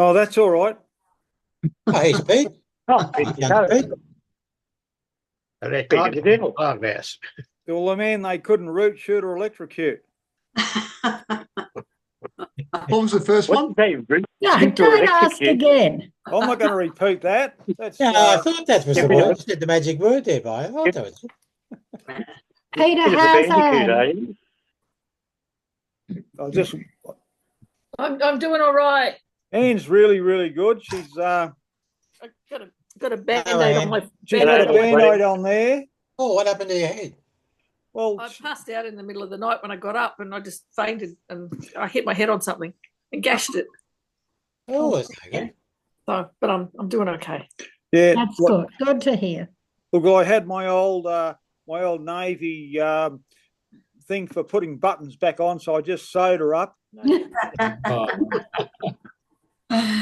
Oh, that's all right. Oh, he's Pete. Oh, Young Pete. they're kind of little farmhouse. Well, the man they couldn't root, shoot, or electrocute. What was the first one? What did they No, don't ask again. I'm not going to repeat that. That's No, I thought that was the Yeah. word. You said the magic word there, Vi. I thought that was it. Peter, Bit of a how's bandicoot, Anne? eh? I just. I'm doing all right. Anne's really, really good. She's I got a band-aid Anne. on my she's got a Hello. band-aid on there. Oh, what happened to your head? Well, I passed out in the middle of the night when I got up, and I just fainted, and I hit my head on something and gashed it. Oh, that's no good. So, but I'm doing okay. yeah. That's good. Good to hear. Look, I had my old Navy thing for putting buttons back on, so I just sewed her up. Oh,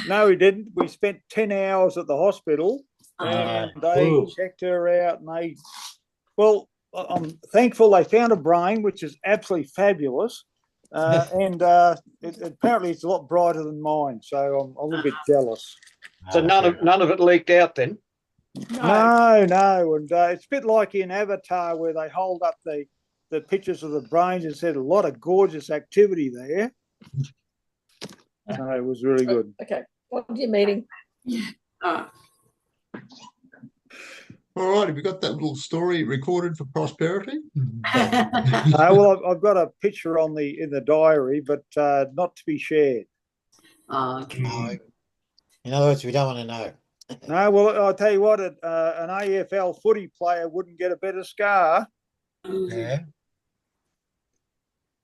No, we didn't. We spent 10 hours at the hospital, and they ooh. checked her out, and I'm thankful they found a brain, which is absolutely fabulous. And apparently it's a lot brighter than mine, so I'm a little bit jealous. So none of it leaked out then. No, and it's a bit like in Avatar where they hold up the pictures of the brains and said a lot of gorgeous activity there. So it was really good. Okay. What are you meeting? All right, have you got that little story recorded for prosperity? Well, I've got a picture in the diary, but not to be shared. Okay. No. In other words, we don't want to know. No, well, I'll tell you what, an AFL footy player wouldn't get a better scar. Yeah.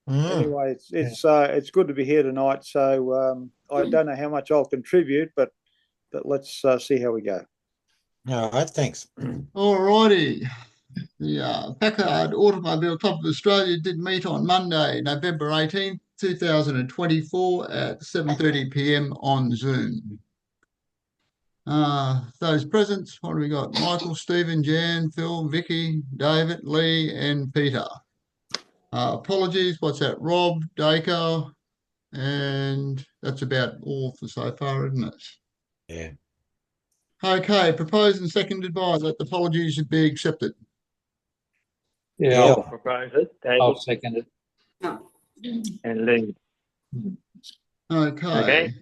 Mm. Anyway, it's good to be here tonight. So I don't know how much I'll contribute, but let's see how we go. All right, thanks. All righty. The PACA Automobile Club of Australia did meet on Monday, November 18th, 2024 at 7:30 p.m. on Zoom. Those present, what have we got? Michael, Stephen, Jan, Phil, Vicky, David, Lee, and Peter. Apologies, what's that? Rob, Dacre, and that's about all for so far, isn't it? Yeah. Okay, proposed and seconded by that the apologies should be accepted. Yeah, Yeah. I'll propose it. David I'll second it. and Lee. Okay.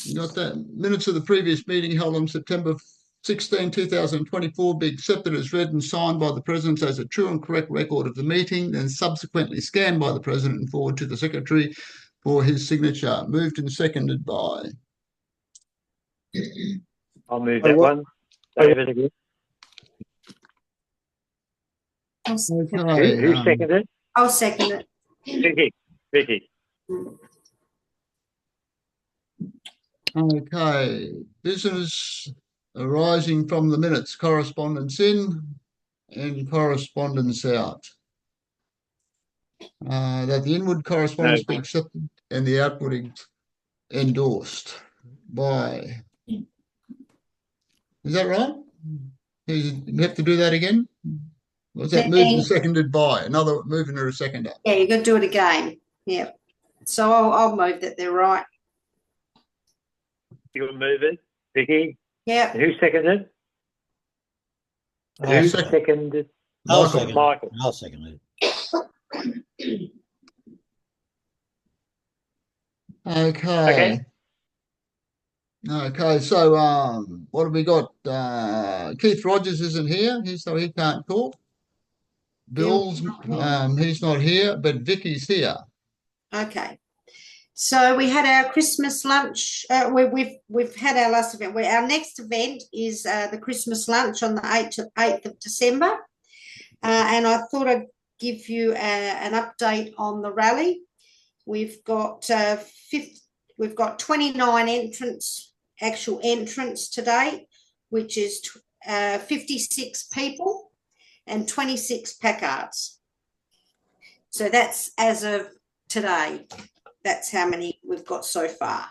You got that? Minutes of the previous meeting held on September 16, 2024 be accepted as read and signed by the President as a true and correct record of the meeting, then subsequently scanned by the President and forwarded to the Secretary for his signature. Moved and seconded by. I'll move that one. David again. Okay. Who seconded it? I'll second it. Vicky. Okay. Business arising from the minutes, correspondence in and correspondence out. That the inward correspondence be accepted and the outward endorsed by. Is that right? You have to do that again? Was that moved and seconded by? Another moving or a seconder? Yeah, you've got to do it again. Yeah. So I'll move that they're right. You'll move it, Vicky. Yeah. Who seconded? I'll Who second. seconded? I'll second it. Michael. I'll second it. Okay. Okay, so what have we got? Keith Rogers isn't here, so he can't talk. Bill's he's not here, but Vicky's here. Okay. So we had our Christmas lunch. We've had our last event. Our next event is the Christmas lunch on the 8th of December. And I thought I'd give you an update on the rally. We've got 29 actual entrants to date, which is 56 people and 26 placards. So that's as of today. That's how many we've got so far.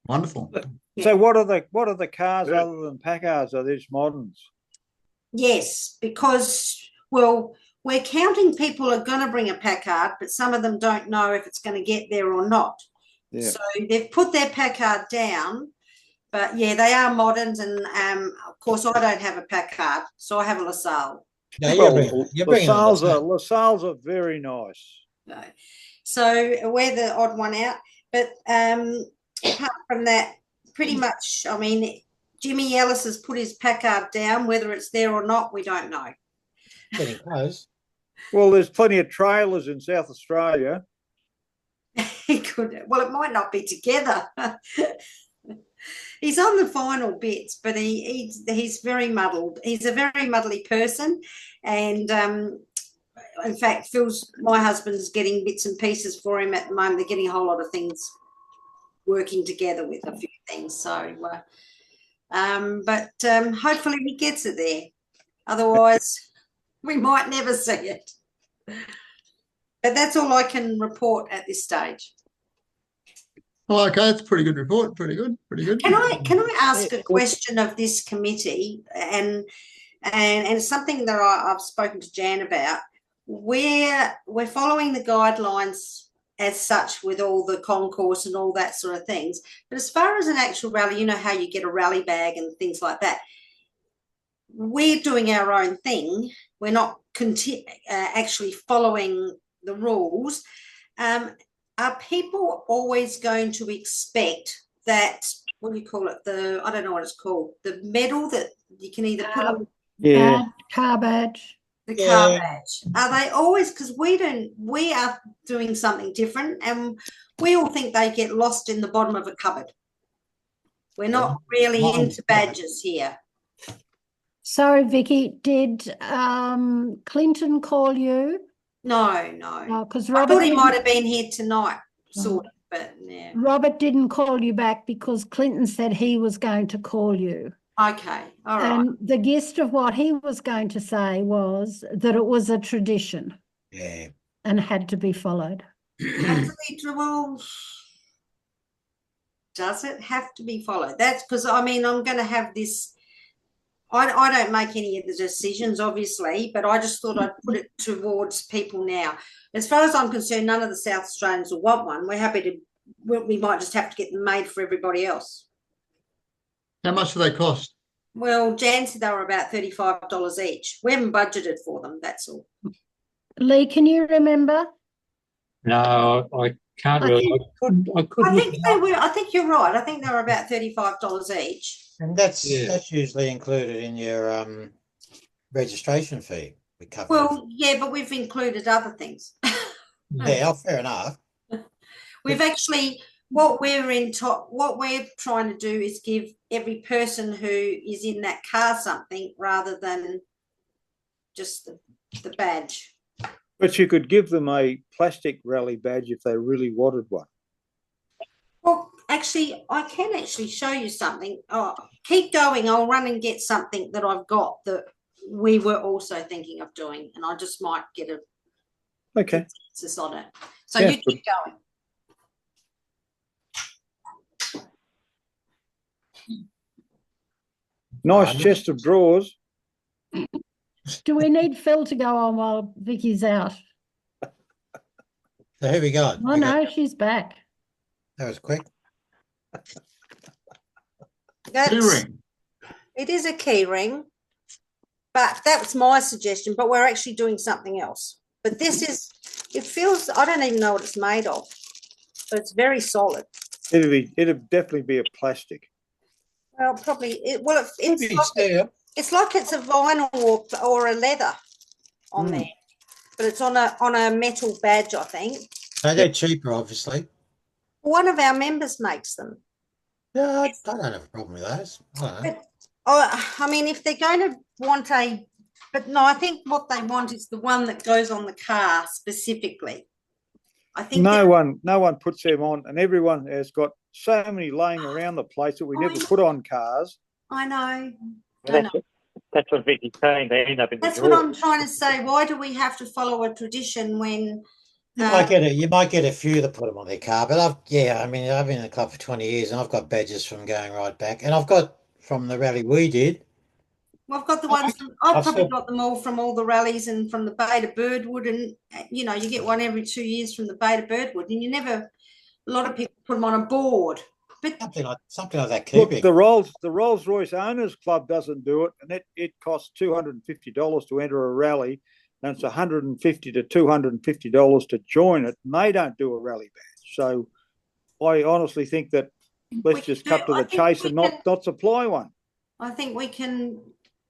Wonderful. So what are the cars other than Packards? Are these moderns? Yes, because we're counting people are going to bring a Packard, but some of them don't know if it's going to get there or not. Yeah. So they've put their Packard down, But yeah, they are modern, and of course I don't have a Packard, so I have a LaSalle. No, Well, you're bringing a LaSalle's are very nice. No. So we're the odd one out. But apart from that, pretty much, I mean, Jimmy Ellis has put his Packard down. Whether it's there or not, we don't know. getting close. Well, there's plenty of trailers in South Australia. He could. Well, it might not be together. He's on the final bits, but he's very muddled. He's a very muddly person, and in fact, my husband's getting bits and pieces for him at the moment. They're getting a whole lot of things working together with a few things. So, but hopefully he gets it there. Otherwise, we might never see it. But that's all I can report at this stage. Oh, okay, it's a pretty good report. Pretty good. Can I ask a question of this committee, and something that I've spoken to Jan about? We're following the guidelines as such with all the concourse and all that sort of things. But as far as an actual rally, you know how you get a rally bag and things like that. We're doing our own thing. We're not actually following the rules. Are people always going to expect that, what do you call it? I don't know what it's called. The medal that you can either put on. Yeah. Car badge. The car badge. Are they always, because we are doing something different, and we all think they get lost in the bottom of a cupboard. We're not really into badges here. Sorry, Vicky, did Clinton call you? No. Because I Robert thought he might have been here tonight, sort of, but yeah. Robert didn't call you back because Clinton said he was going to call you. Okay, all right. And the gist of what he was going to say was that it was a tradition. Yeah. And had to be followed. Well, does it have to be followed? That's because, I mean, I'm going to have this. I don't make any of the decisions, obviously, but I just thought I'd put it towards people now. As far as I'm concerned, none of the South Australians will want one. We're happy to, we might just have to get them made for everybody else. How much do they cost? Well, Jan said they were about $35 each. We haven't budgeted for them, that's all. Lee, can you remember? No, I can't really. I could. I think they were. I think you're right. I think they were about $35 each. And that's usually included in your registration fee. We cover. Well, yeah, but we've included other things. Yeah, fair enough. We've actually, what we're trying to do is give every person who is in that car something rather than just the badge. But you could give them a plastic rally badge if they really wanted one. Well, actually, I can actually show you something. Oh, keep going. I'll run and get something that I've got that we were also thinking of doing, and I just might get a consensus on it. So Yeah, you keep going. Nice chest of drawers. Do we need Phil to go on while Vicky's out? So who we got? Oh, no, she's back. That was quick. It is a key ring, but that's my suggestion, but we're actually doing something else. But this is, it feels, I don't even know what it's made of, but it's very solid. It'd definitely be a plastic. Well, probably, it's like it's a vinyl or a leather on there, but it's on a metal badge, I think. So they're cheaper, obviously. One of our members makes them. Yeah, I don't have a problem with those. I mean, if they're going to want but no, I think what they want is the one that goes on the car specifically. I think no one puts them on, and everyone has got so many laying around the place that we never put on cars. I know. That's what Vicky's saying. They end up in That's the what drawer. I'm trying to say. Why do we have to follow a tradition when You might get a few that put them on their car, but I've been in the club for 20 years and I've got badges from going right back, and I've got from the rally we did. Well, I've got the ones. I've probably got them all from all the rallies and from the Bay to Birdwood, and you get one every 2 years from the Bay to Birdwood, and a lot of people put them on a board. something like that. Look, Keeping. the Rolls Royce Owners Club doesn't do it, and it costs $250 to enter a rally, and it's $150 to $250 to join it, and they don't do a rally badge. So I honestly think that let's just cut to the chase and not supply one. I think we can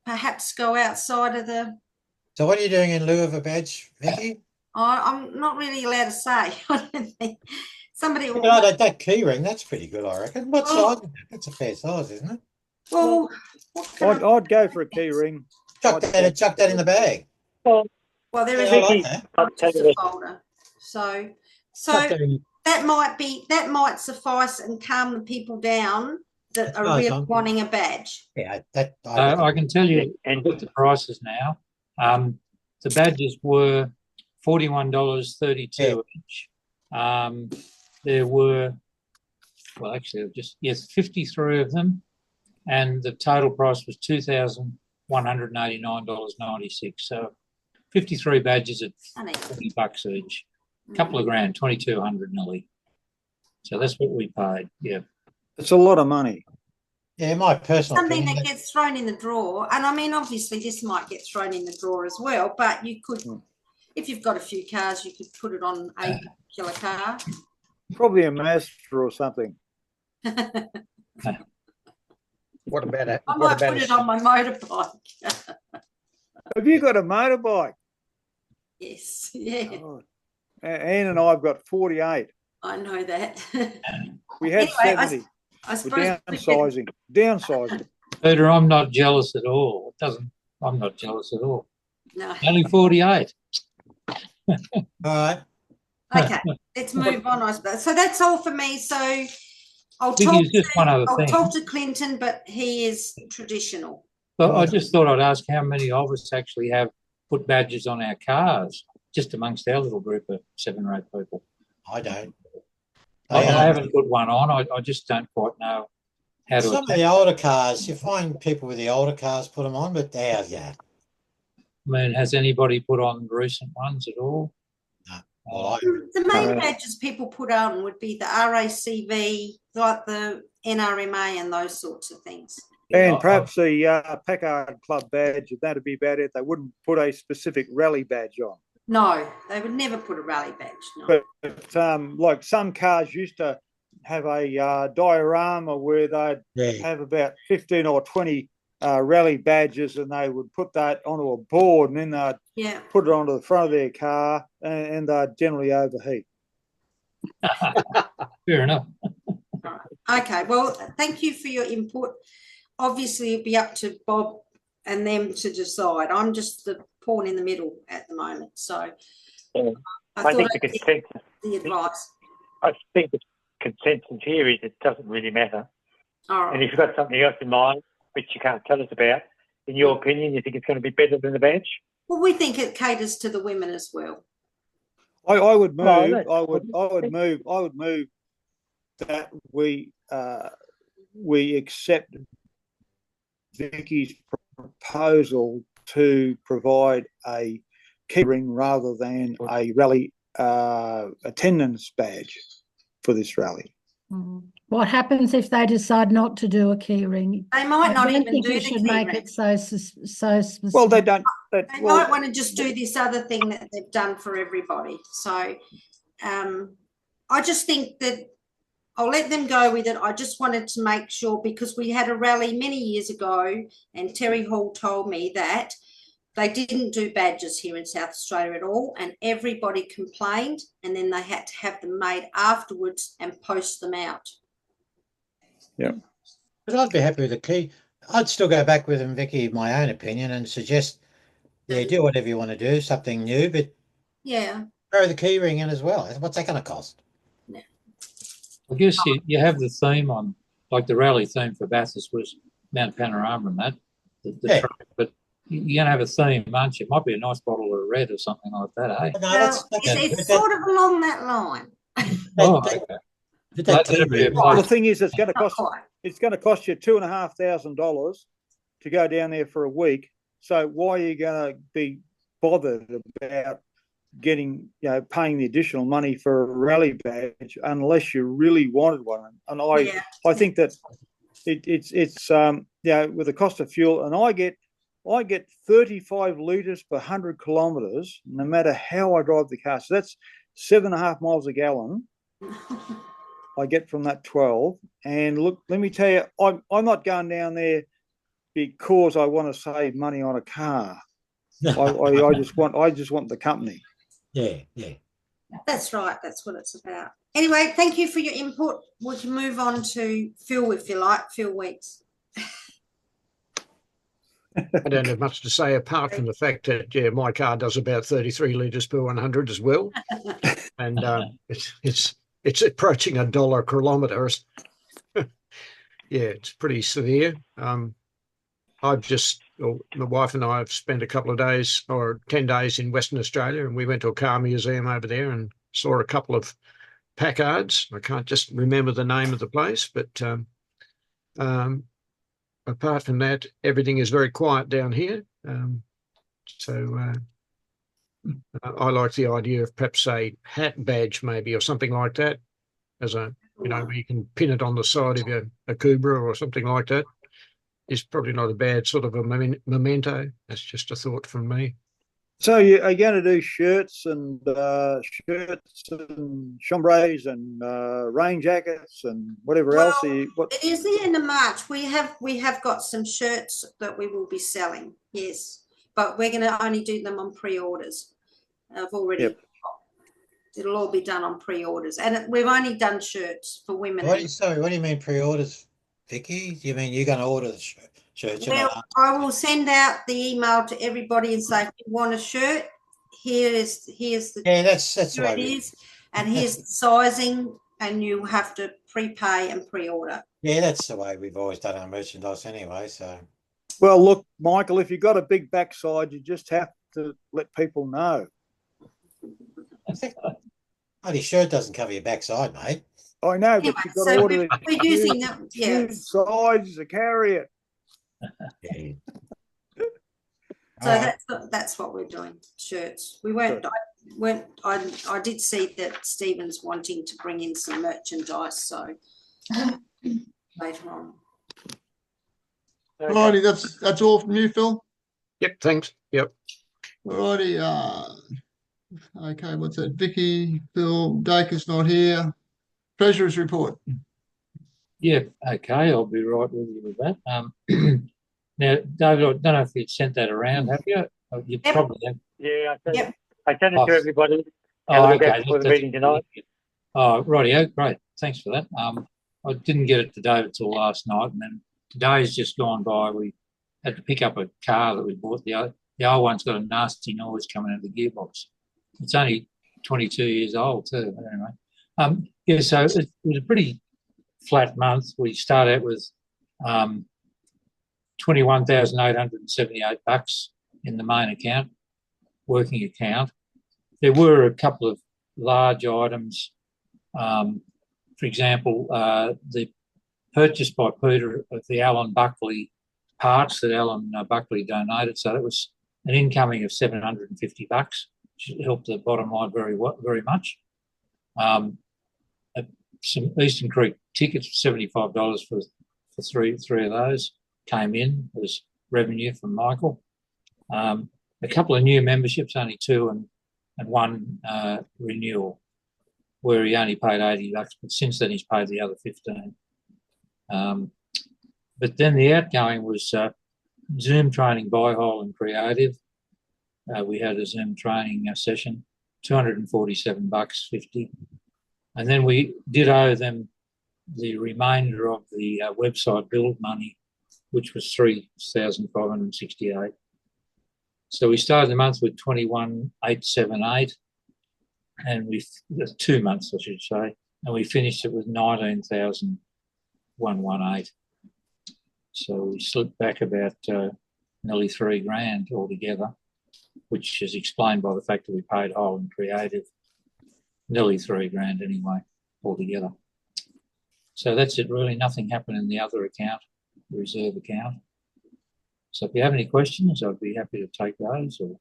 perhaps go outside of the. So what are you doing in lieu of a badge, Vicky? I'm not really allowed to say. I don't think somebody. You know, that key ring, that's pretty good, I reckon. What size? That's a fair size, isn't it? Well, I'd go for a key ring. Chuck that in the bag. well, there is Yeah, I like that. a folder. So that might suffice and calm the people down that are really wanting a badge. Yeah, I can tell you and with the prices now. The badges were $41.32 each. There were, well, actually, 53 of them, and the total price was $2,189.96. So 53 badges at $40 each. A couple of grand, 2,200 nearly. So that's what we paid. Yeah, it's a lot of money. Yeah, my personal something opinion, that gets thrown in the drawer, and I mean, obviously, this might get thrown in the drawer as well. But you could, if you've got a few cars, you could put it on a particular car. Probably a Mazda or something. What about it? I might put it on my motorbike. Have you got a motorbike? Yes, yeah. Oh. Anne and I've got 48. I know that. We had Anyway, 70. I suppose We're downsizing. Peter, I'm not jealous at all. I'm not jealous at all. No. Only 48. all right. Okay, let's move on, I suppose. So that's all for me. So I'll talk to Clinton, but he is traditional. But I just thought I'd ask how many of us actually have put badges on our cars, just amongst our little group of 7 or 8 people. I don't. I haven't put one on. I just don't quite know how to. Some of the older cars, you find people with the older cars put them on, but ours, yeah. I mean, has anybody put on recent ones at all? No. Well, The main badges people put on would be the RACV, like the NRMA and those sorts of things. And perhaps the PACA club badge, that'd be about it. They wouldn't put a specific rally badge on. No, they would never put a rally badge. No. But like some cars used to have a diorama where they'd have about 15 or 20 rally badges, and they would put that onto a board, and then they'd put it onto the front of their car, and they'd generally overheat. Fair enough. Okay, well, thank you for your input. Obviously, it'd be up to Bob and them to decide. I'm just the pawn in the middle at the moment, so I think the consensus. The advice. I think the consensus here is it doesn't really matter. All right. And if you've got something else in mind which you can't tell us about, in your opinion, you think it's going to be better than the badge? Well, we think it caters to the women as well. I would move. I would move that we accept Vicky's proposal to provide a key ring rather than a rally attendance badge for this rally. What happens if they decide not to do a key ring? They might not even think do you the should key make ring. it so specific. Well, they don't. They might want to just do this other thing that they've done for everybody. So I just think that I'll let them go with it. I just wanted to make sure, because we had a rally many years ago and Terry Hall told me that they didn't do badges here in South Australia at all, and everybody complained, and then they had to have them made afterwards and post them out. Yeah. But I'd be happy with the key. I'd still go back with them, Vicky, my own opinion, and suggest, do whatever you want to do, something new, but throw the key ring in as well. What's that going to cost? I guess you have the theme on, like the rally theme for Bathurst was Mount Panorama and that, track, but you're going to have a theme, aren't you? It might be a nice bottle of red or something like that, eh? No, it's sort of along that line. Okay. Well, the thing is, it's going to cost you $2,500 to go down there for a week. So why are you going to be bothered about getting, paying the additional money for a rally badge unless you really wanted one. And I think that it's with the cost of fuel, and I get 35 litres per 100 kilometres, no matter how I drive the car. So that's 7.5 miles a gallon. I get from that 12. And look, let me tell you, I'm not going down there because I want to save money on a car. I just want the company. Yeah. That's right. That's what it's about. Anyway, thank you for your input. We can move on to Phil, if you like. Phil Weeks. I don't have much to say apart from the fact that my car does about 33 litres per 100 as well, and it's approaching $1 a kilometre. It's pretty severe. My wife and I have spent a couple of days or 10 days in Western Australia, and we went to a car museum over there and saw a couple of Packards. I can't just remember the name of the place, but apart from that, everything is very quiet down here. I like the idea of perhaps a hat badge maybe or something like that, as a, where you can pin it on the side of a Cobra or something like that. Is probably not a bad sort of a memento. That's just a thought from me. So you are going to do shirts and chambres and rain jackets and whatever else. It is the end of March. We have got some shirts that we will be selling. Yes, but we're going to only do them on pre-orders. I've already. Yep. It'll all be done on pre-orders, and we've only done shirts for women. What do you mean pre-orders, Vicky? Do you mean you're going to order the shirt? Well, I will send out the email to everybody and say, if you want a shirt, here's the that's here it is, and here's the sizing, and you have to prepay and pre-order. Yeah, that's the way we've always done our merchandise anyway. So, well, look, Michael, if you've got a big backside, you just have to let people know. Only shirt doesn't cover your backside, mate. I know, but you've got to order we're using them, sides to carry it. So that's what we're doing. Shirts. We weren't. I did see that Stephen's wanting to bring in some merchandise. So later on. Righty, that's all from you, Phil. Yep. Thanks. Yep. Righty. Okay. What's that? Vicky, Phil, Dacre's not here. Treasurer's report. Yeah, okay, I'll be right with you with that. Now, David, I don't know if you'd sent that around, have you? You probably have. Yeah, I sent it to everybody. Okay. For the meeting tonight. Oh, rightio, great. Thanks for that. I didn't get it to David till last night, and then today's just gone by. We had to pick up a car that we bought. The old one's got a nasty noise coming out of the gearbox. It's only 22 years old too. Anyway, so it was a pretty flat month. We started out with $21,878 in the main account, working account. There were a couple of large items. For example, the purchase by Peter of the Alan Buckley parts that Alan Buckley donated. So that was an incoming of $750, which helped the bottom line very much. Some Eastern Creek tickets for $75 for three of those came in as revenue from Michael. A couple of new memberships, only two, and one renewal, where he only paid $80, but since then he's paid the other $15. But then the outgoing was Zoom training by Hole and Creative. We had a Zoom training session, $247.50. And then we did owe them the remainder of the website build money, which was $3,568. So we started the month with $21,878, and 2 months, I should say, and we finished it with $19,118. So we slipped back about nearly $3,000 altogether, which is explained by the fact that we paid Hole and Creative nearly $3,000 anyway altogether. So that's it really. Nothing happened in the other account, the reserve account. So if you have any questions, I'd be happy to take those. Or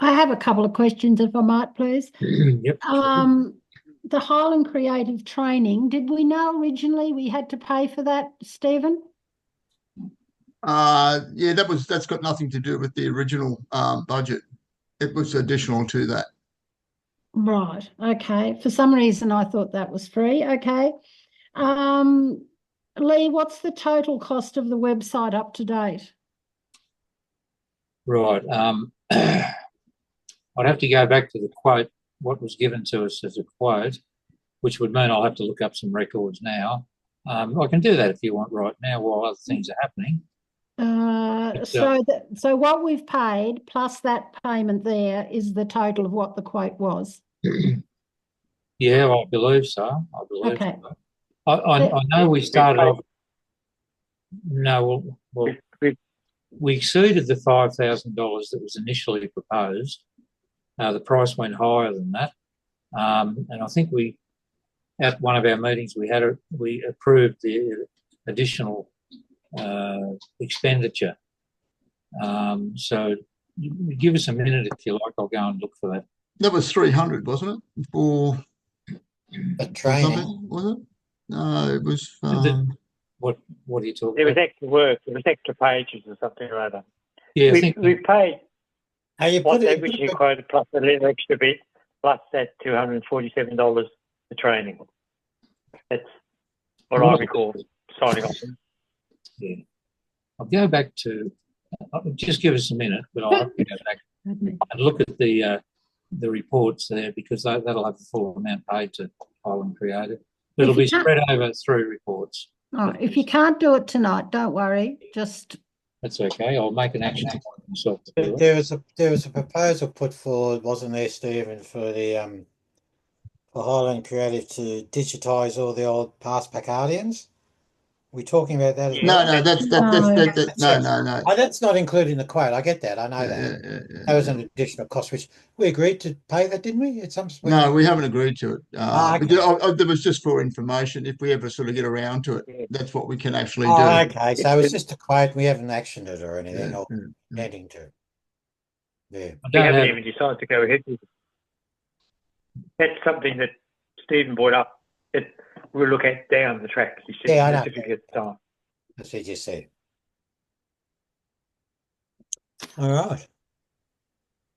I have a couple of questions, if I might, please. Yep. The Highland Creative Training, did we know originally we had to pay for that, Stephen? Yeah, that's got nothing to do with the original budget. It was additional to that. Right. Okay. For some reason, I thought that was free. Okay. Lee, what's the total cost of the website up to date? Right. I'd have to go back to the quote, what was given to us as a quote, which would mean I'll have to look up some records now. I can do that if you want right now while other things are happening. So what we've paid plus that payment there is the total of what the quote was. Yeah, I believe so. I believe Okay. so. I know we started off. No, well, we exceeded the $5,000 that was initially proposed. The price went higher than that, and I think at one of our meetings we approved the additional expenditure. So give us a minute if you like. I'll go and look for that. That was 300, wasn't it? For A training, was it? No, it was. What are you talking There was about? extra work. There was extra pages or something or other. Yeah, we paid you what put they it, originally quoted plus a little extra bit, plus that $247 for training. That's what I recall signing off. Yeah. I'll go back to, just give us a minute, but I'll have to go back and look at the reports there, because that'll have the full amount paid to Highland Creative. It'll be spread over 3 reports. Oh, if you can't do it tonight, don't worry. Just That's okay. I'll make an action point myself to do it. there was a proposal put forward, wasn't there, Stephen, for the for Highland Creative to digitise all the old past Pacadians? We talking about that as well? No, no. Oh, that's not included in the quote. I get that. I know that. Yeah. That was an additional cost, which we agreed to pay that, didn't we? At some point? No, we haven't agreed to it. Okay. Because there was just for information. If we ever sort of get around to it, that's what we can actually do. Okay. So it's just a quote. We haven't actioned it or anything, or intending to. Yeah. We haven't even decided to go ahead with it. That's something that Stephen brought up that we'll look at down the track. He said, Yeah, I know. if you get time. That's what you said. All right.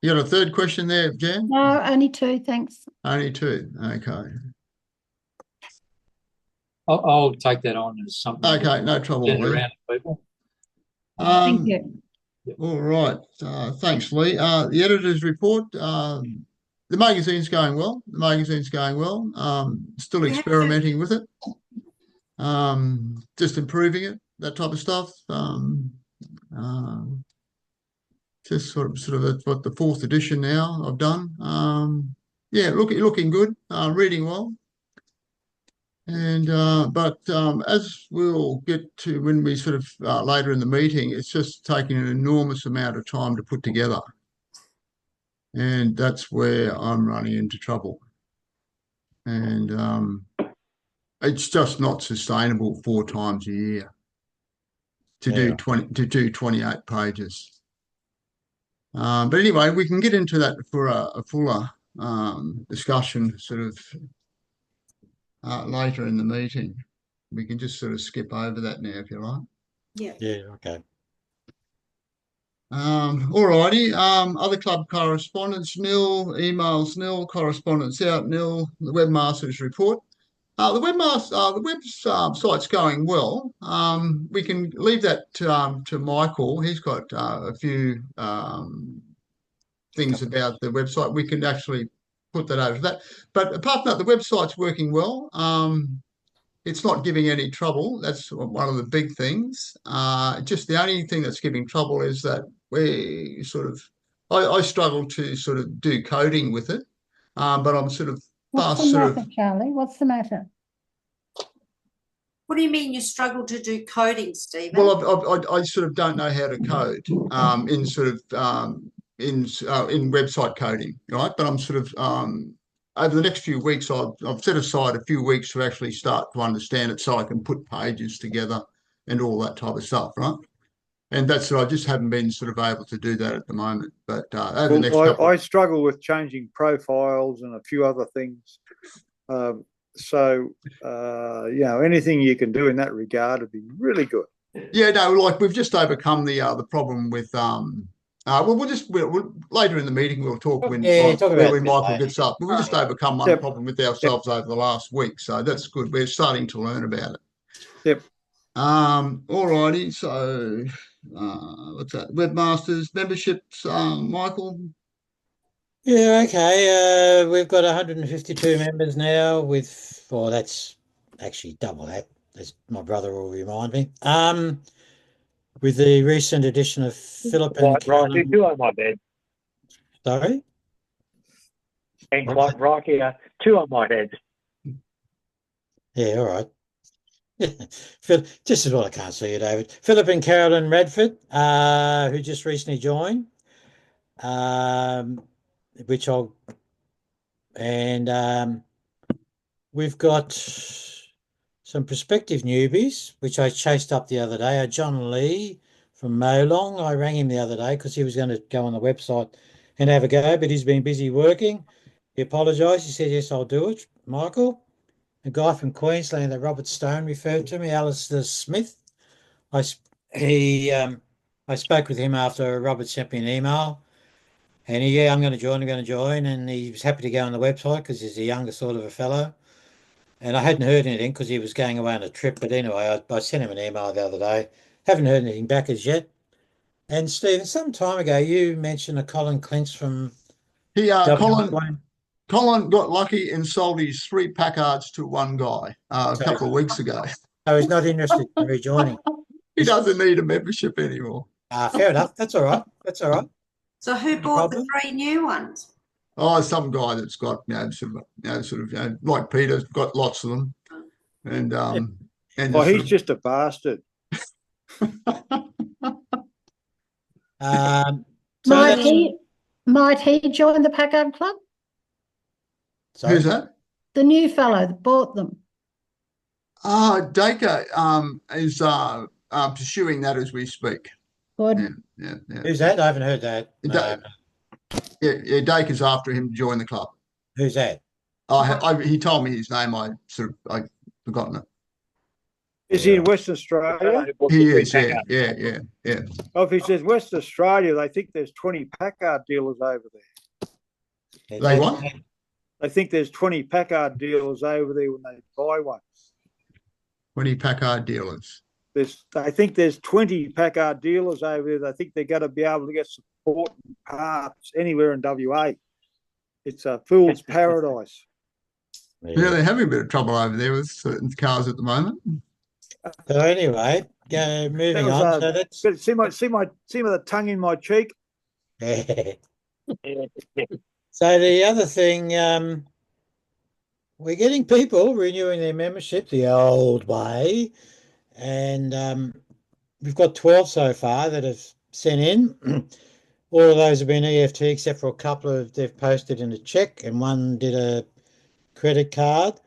You got a third question there, Jan? no, only 2, thanks. Only 2. Okay. I'll take that on as something. Okay, no trouble. Send Lee. around to people. Thank you. All right. Thanks, Lee. The editor's report. The magazine's going well. Still experimenting with it. Just improving it, that type of stuff. Just sort of what the 4th edition now I've done. Yeah, looking good. Reading well. And but as we'll get to when we sort of later in the meeting, it's just taking an enormous amount of time to put together. And that's where I'm running into trouble. And it's just not sustainable 4 times a year to do 28 pages. But anyway, we can get into that for a fuller discussion sort of later in the meeting. We can just sort of skip over that now if you like. Yeah. Okay. All righty. Other club correspondence nil, emails nil, correspondence out nil. The webmaster's report. The website's going well. We can leave that to Michael. He's got a few things about the website. We can actually put that over to that. But apart from that, the website's working well. It's not giving any trouble. That's one of the big things. Just the only thing that's giving trouble is that we sort of, I struggle to sort of do coding with it, but I'm sort of What's the matter, Charlie? What's the matter? What do you mean you struggle to do coding, Stephen? Well, I sort of don't know how to code in sort of in website coding, right? But I'm sort of over the next few weeks, I've set aside a few weeks to actually start to understand it, so I can put pages together and all that type of stuff, right? And that's what I just haven't been sort of able to do that at the moment. But over the next couple, I struggle with changing profiles and a few other things. Anything you can do in that regard would be really good. Yeah, no, like we've just overcome the problem with we'll later in the meeting we'll talk when Michael gets up. But we just overcome one problem with ourselves over the last week, so that's good. We're starting to learn about it. Yep. All righty. So what's that? Webmasters memberships, Michael. Yeah, okay. We've got 152 members now that's actually double that, as my brother will remind me. With the recent addition of Philip and Right, two on my bed. Sorry? And quite right here, two on my head. Yeah, all right. Phil, just as well I can't see you, David. Philip and Carolyn Radford, who just recently joined. We've got some prospective newbies, which I chased up the other day. John Lee from Molong. I rang him the other day because he was going to go on the website and have a go, but he's been busy working. He apologised. He said, yes, I'll do it. Michael, a guy from Queensland that Robert Stone referred to me, Alistair Smith. I spoke with him after Robert sent me an email. And I'm going to join. And he was happy to go on the website because he's a younger sort of a fellow. And I hadn't heard anything because he was going away on a trip. But anyway, I sent him an email the other day. Haven't heard anything back as yet. And Stephen, some time ago, you mentioned a Colin Clintz from... Colin got lucky and sold his 3 Packards to one guy a couple of weeks ago. So he's not interested in rejoining. He doesn't need a membership anymore. Fair enough. That's all right. So who bought the 3 new ones? Oh, some guy that's got like Peter's got lots of them, and he's just a bastard. Might he join the Packard Club? Sorry? Who's that? The new fellow that bought them. Dacre is pursuing that as we speak. Good. Yeah. Who's that? I haven't heard that. Yeah, Dacre's after him to join the club. Who's that? He told me his name. I've forgotten it. Is he in Western Australia? He is, yeah. Oh, if he says Western Australia, they think there's 20 Packard dealers over there. They what? I think there's 20 Packard dealers over there when they buy one. 20 Packard dealers. I think there's 20 Packard dealers over there. I think they're going to be able to get support and parts anywhere in WA. It's a fool's paradise. Yeah, they're having a bit of trouble over there with certain cars at the moment. So anyway, moving on. See the tongue in my cheek. So the other thing, we're getting people renewing their membership the old way, and we've got 12 so far that have sent in. All of those have been EFT except for a couple they've posted in a check, and one did a credit card.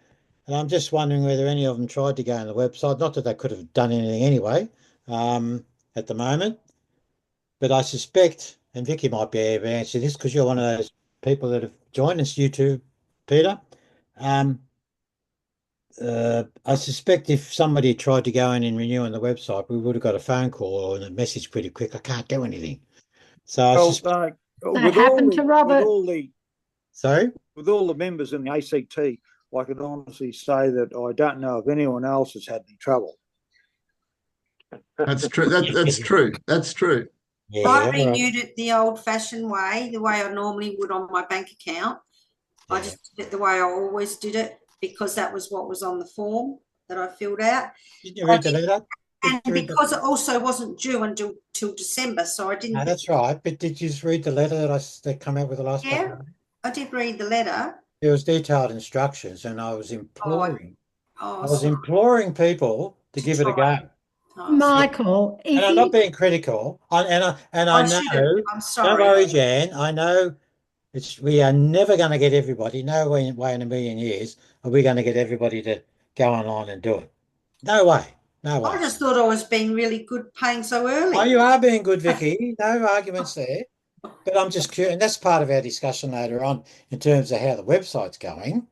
And I'm just wondering whether any of them tried to go on the website. Not that they could have done anything anyway at the moment. But I suspect, and Vicky might be able to answer this because you're one of those people that have joined us, you too, Peter. I suspect if somebody tried to go in and renew on the website, we would have got a phone call or a message pretty quick. I can't do anything. So that happened to Robert. With all the members in the ACT, I can honestly say that I don't know if anyone else has had any trouble. That's true. That's true. Yeah, I renewed it the old-fashioned way, the way I normally would on my bank account. Yeah. I just did it the way I always did it because that was what was on the form that I filled out. Did you read the letter? And because it also wasn't due until December, so I didn't. No, that's right. But did you read the letter that came out with the last? Yeah, I did read the letter. There was detailed instructions, and I was imploring. Imploring people to give it a go. Michael, and I'm not being critical. I know. I'm sorry. Don't worry, Jan. I know we are never going to get everybody. No way in a million years are we going to get everybody to go online and do it. No way. No I way. just thought I was being really good paying so early. Oh, you are being good, Vicky. No arguments there. But I'm just curious, and that's part of our discussion later on in terms of how the website's going.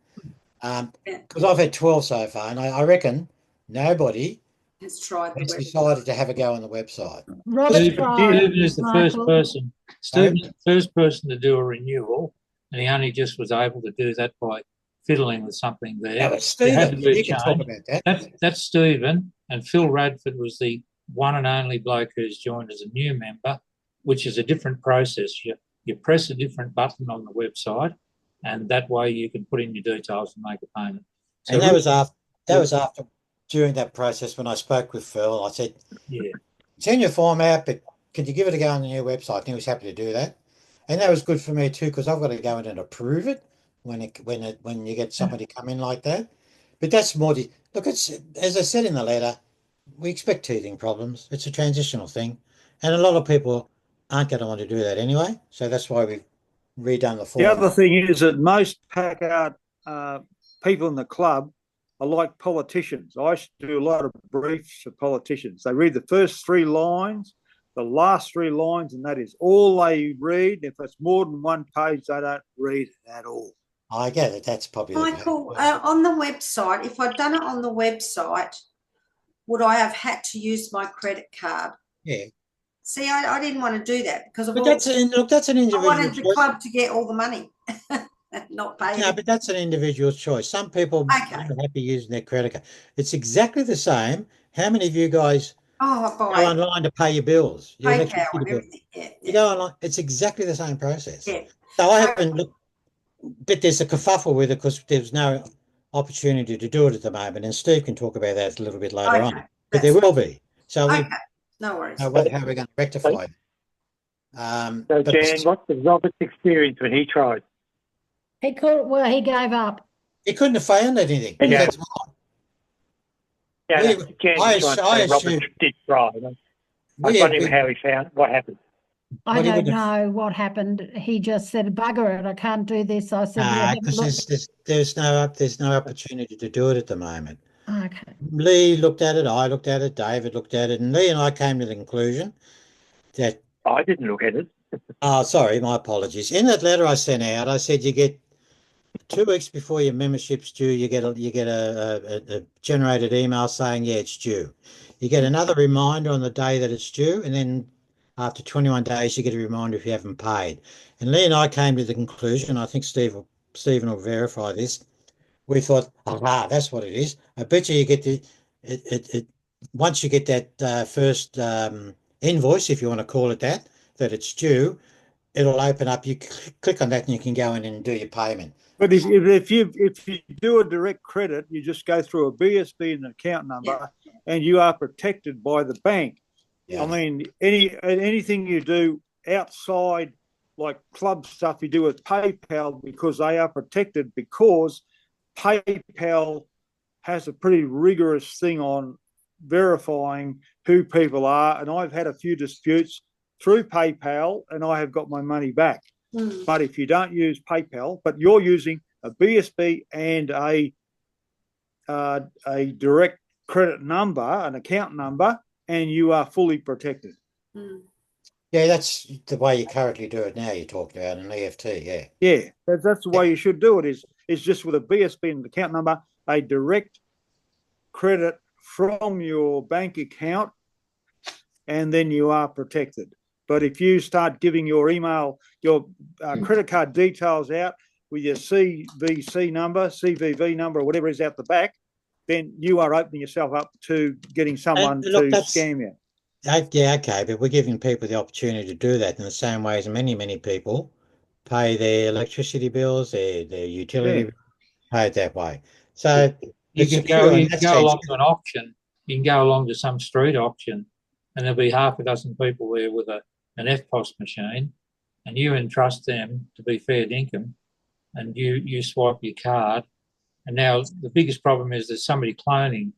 Because I've had 12 so far, and I reckon nobody Has tried the has website. decided to have a go on the website. Robert tried. Stephen is the first Michael. person. Stephen's the first person to do a renewal, and he only just was able to do that by fiddling with something there. Now, it's Stephen, you can talk about that. That's Stephen, and Phil Radford was the one and only bloke who's joined as a new member, which is a different process. You press a different button on the website, and that way you can put in your details and make a payment. So And that was after during that process when I spoke with Phil. I said, yeah, send your form out, but can you give it a go on the new website? And he was happy to do that. And that was good for me too, because I've got to go in and approve it when you get somebody come in like that. But that's more look, it's, as I said in the letter, we expect teething problems. It's a transitional thing. And a lot of people aren't going to want to do that anyway. So that's why we've redone the form. The other thing is that most PACA people in the club are like politicians. I used to do a lot of briefs for politicians. They read the first 3 lines, the last 3 lines, and that is all they read. If it's more than 1 page, they don't read it at all. I get it. That's probably Michael, on the website, if I'd done it on the website, would I have had to use my credit card? Yeah. See, I didn't want to do that because that's an individual I wanted the choice. club to get all the money, not pay. No, but that's an individual choice. Some people are happy using their credit card. It's exactly the same. How many of you guys go online to pay your bills? Your PayPal and everything. Yeah, you go online. It's exactly the same process. Yeah. So I haven't looked, but there's a kerfuffle with it because there's no opportunity to do it at the moment. And Steve can talk about that a little bit later on. But there will be. So no worries. how we're going to rectify it. So, Jan, what was Robert's experience when he tried? He gave up. He couldn't have found anything. Yeah. That's why. Yeah, Jan, Robert did try. I was wondering how he found what happened. I don't know what happened. He just said, "Bugger it! I can't do this." I said, because there's no opportunity to do it at the moment. Okay. Lee looked at it. I looked at it. David looked at it, and Lee and I came to the conclusion that I didn't look at it. Oh, sorry, my apologies. In that letter I sent out, I said you get 2 weeks before your membership's due. You get a generated email saying it's due. You get another reminder on the day that it's due, and then after 21 days you get a reminder if you haven't paid. And Lee and I came to the conclusion. I think Stephen will verify this. We thought, that's what it is. I bet you get once you get that first invoice, if you want to call it that it's due, it'll open up. You click on that and you can go in and do your payment. But if you do a direct credit, you just go through a BSB and an account number, and you are protected by the bank. Yeah. I mean, anything you do outside, like club stuff, you do with PayPal, because they are protected, because PayPal has a pretty rigorous thing on verifying who people are. And I've had a few disputes through PayPal, and I have got my money back. But if you don't use PayPal, but you're using a BSB and a direct credit number, an account number, and you are fully protected. Yeah, that's the way you currently do it now. You're talking about an EFT, yeah. That's the way you should do it. Is just with a BSB and an account number, a direct credit from your bank account, and then you are protected. But if you start giving your email, your credit card details out with your CVV number, or whatever is out the back, then you are opening yourself up to getting someone to scam you. Yeah, okay, but we're giving people the opportunity to do that in the same way as many people pay their electricity bills, their utility bills, pay it that way. So you can go along to an auction. You can go along to some street auction, and there'll be half a dozen people there with an FPOS machine, and you entrust them to be fair dinkum, and you swipe your card. And now the biggest problem is there's somebody cloning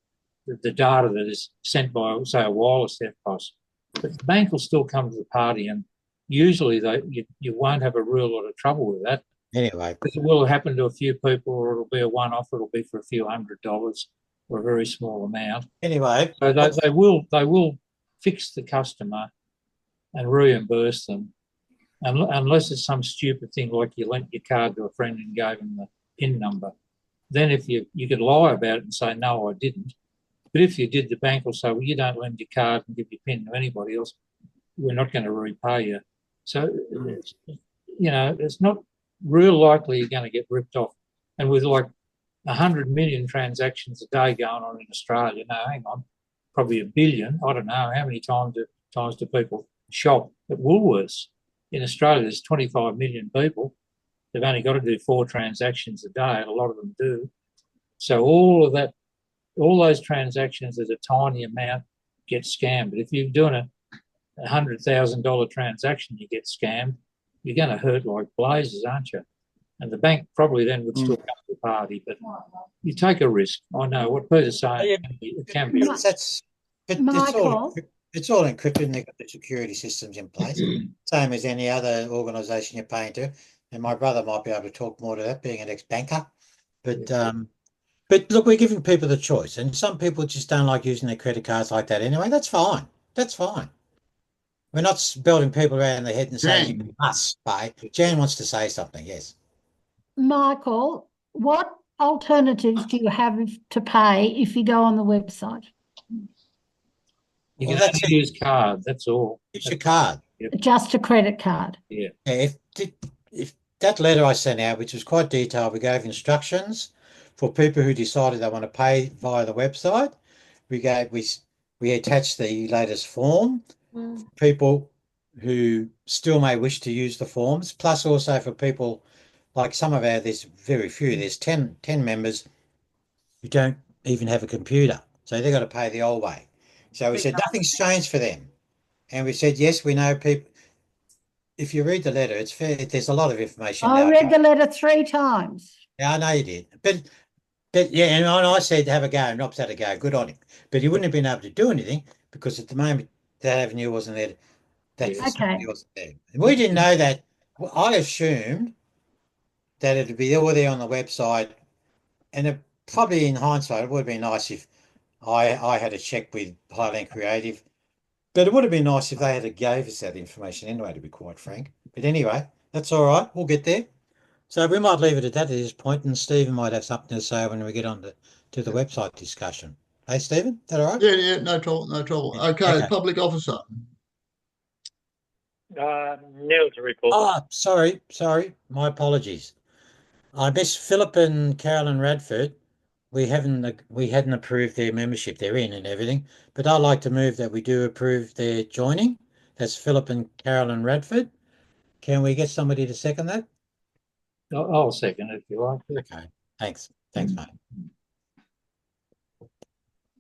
the data that is sent by, say, a wireless FPOS. But the bank will still come to the party, and usually you won't have a real lot of trouble with that. Anyway. It will happen to a few people, or it'll be a one-off, it'll be for a few $100. or a very small amount. Anyway, So they will fix the customer and reimburse them, unless it's some stupid thing like you lent your card to a friend and gave them the PIN number. Then if you could lie about it and say, no, I didn't. But if you did, the bank will say, well, you don't lend your card and give your PIN to anybody else. We're not going to repay you. So, you know, it's not real likely you're going to get ripped off. And with like 100 million transactions a day going on in Australia, no, hang on, probably 1 billion. I don't know how many times do people shop at Woolworths. In Australia, there's 25 million people. They've only got to do 4 transactions a day, and a lot of them do. So all those transactions at a tiny amount get scammed. But if you're doing a $100,000 transaction, you get scammed, you're going to hurt like blazes, aren't you? And the bank probably then would still come to the party, but you take a risk. I know what Peter's saying. It can be. Michael? It's all encrypted and they've got the security systems in place, same as any other organisation you're paying to. And my brother might be able to talk more to that, being an ex-banker. But look, we're giving people the choice, and some people just don't like using their credit cards like that anyway. That's fine. That's fine. We're not building people around the head and saying you must pay. Jan wants to say something, yes. Michael, what alternatives do you have to pay if you go on the website? You can only use card, that's all. Use your card. Yep. Just a credit card? Yeah. If that letter I sent out, which was quite detailed, we gave instructions for people who decided they want to pay via the website. We attached the latest form. People who still may wish to use the forms, plus also for people like there's very few, there's 10 members who don't even have a computer. So they've got to pay the old way. So we said nothing's changed for them. And we said, yes, we know people. If you read the letter, it's fair. There's a lot of information. I read the letter 3 times. Yeah, I know you did. But yeah, and I said have a go, and Rob's had a go. Good on him. But he wouldn't have been able to do anything because at the moment that avenue wasn't there. That facility wasn't there. And we didn't know that. I assumed that it'd be all there on the website, and probably in hindsight, it would have been nice if I had a check with Highland Creative. But it would have been nice if they had gave us that information anyway, to be quite frank. But anyway, that's all right. We'll get there. So we might leave it at that at this point, and Stephen might have something to say when we get on to the website discussion. Hey, Stephen, is that all right? Yeah, no trouble. Okay, public officer. Neil's report. Oh, sorry. My apologies. I missed Philip and Carolyn Radford. We hadn't approved their membership. They're in and everything, but I'd like to move that we do approve their joining. That's Philip and Carolyn Radford. Can we get somebody to second that? I'll second it if you like. Okay, thanks, mate.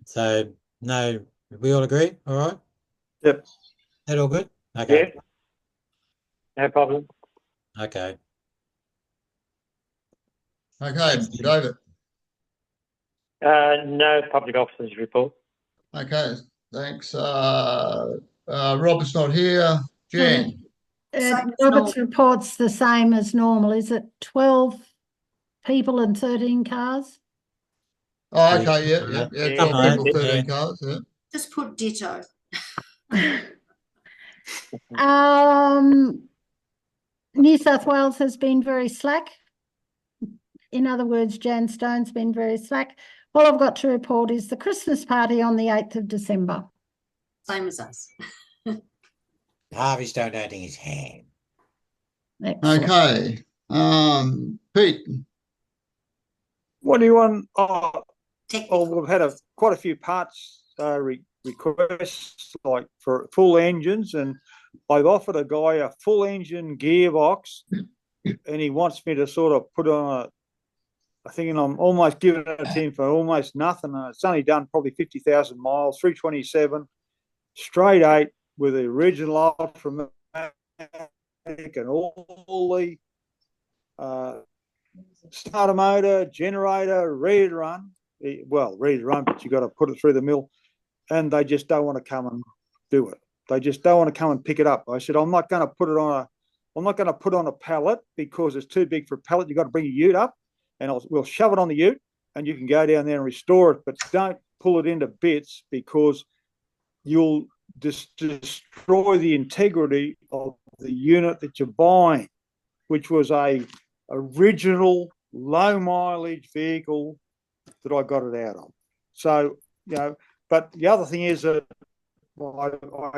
So no, we all agree? All right. Yep. That all good? Okay. Yeah. No problem. Okay. Okay, David. No public officers report. Okay, thanks. Robert's not here. Jan. Robert's report's the same as normal. Is it 12 people and 13 cars? Oh, okay, yeah. 12 people, 13 cars, yeah. Just put ditto. New South Wales has been very slack. In other words, Jan Stone's been very slack. All I've got to report is the Christmas party on the 8th of December. Same as us. Harvey's donating his hand. Excellent. Okay. Pete. What do you want? We've had quite a few parts requests, like for full engines, and I've offered a guy a full engine gearbox, and he wants me to sort of put on I think I'm almost giving it to him for almost nothing. It's only done probably 50,000 miles, 327, straight 8 with the original ultramatic and all the starter motor, generator, ready to run. Well, ready to run, but you got to put it through the mill, and they just don't want to come and do it. They just don't want to come and pick it up. I said, I'm not going to put it on a pallet because it's too big for a pallet. You've got to bring a ute up, and we'll shove it on the ute and you can go down there and restore it, but don't pull it into bits because you'll destroy the integrity of the unit that you're buying, which was a original low mileage vehicle that I got it out of. So, but the other thing is that I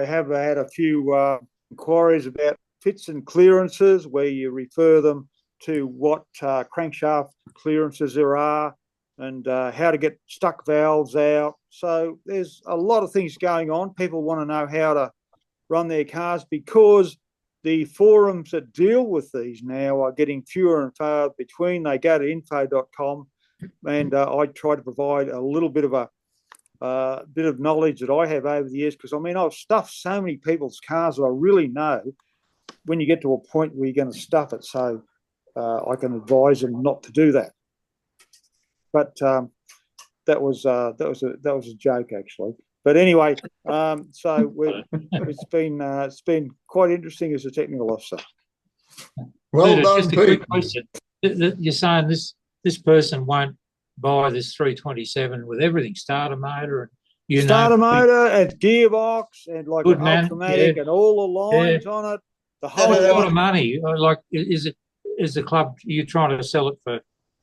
have had a few inquiries about fits and clearances where you refer them to what crankshaft clearances there are and how to get stuck valves out. So there's a lot of things going on. People want to know how to run their cars because the forums that deal with these now are getting fewer and far between. They go to info.com and I try to provide a little bit of knowledge that I have over the years because, I mean, I've stuffed so many people's cars that I really know when you get to a point where you're going to stuff it. So I can advise them not to do that. But that was a joke actually. But anyway, so it's been quite interesting as a technical officer. Well Peter, done, just a Pete. quick question. You're saying this person won't buy this 327 with everything, starter motor and starter motor and gearbox and like an automatic and all the lines on it. The whole a lot of money. Like, is the club? You're trying to sell it for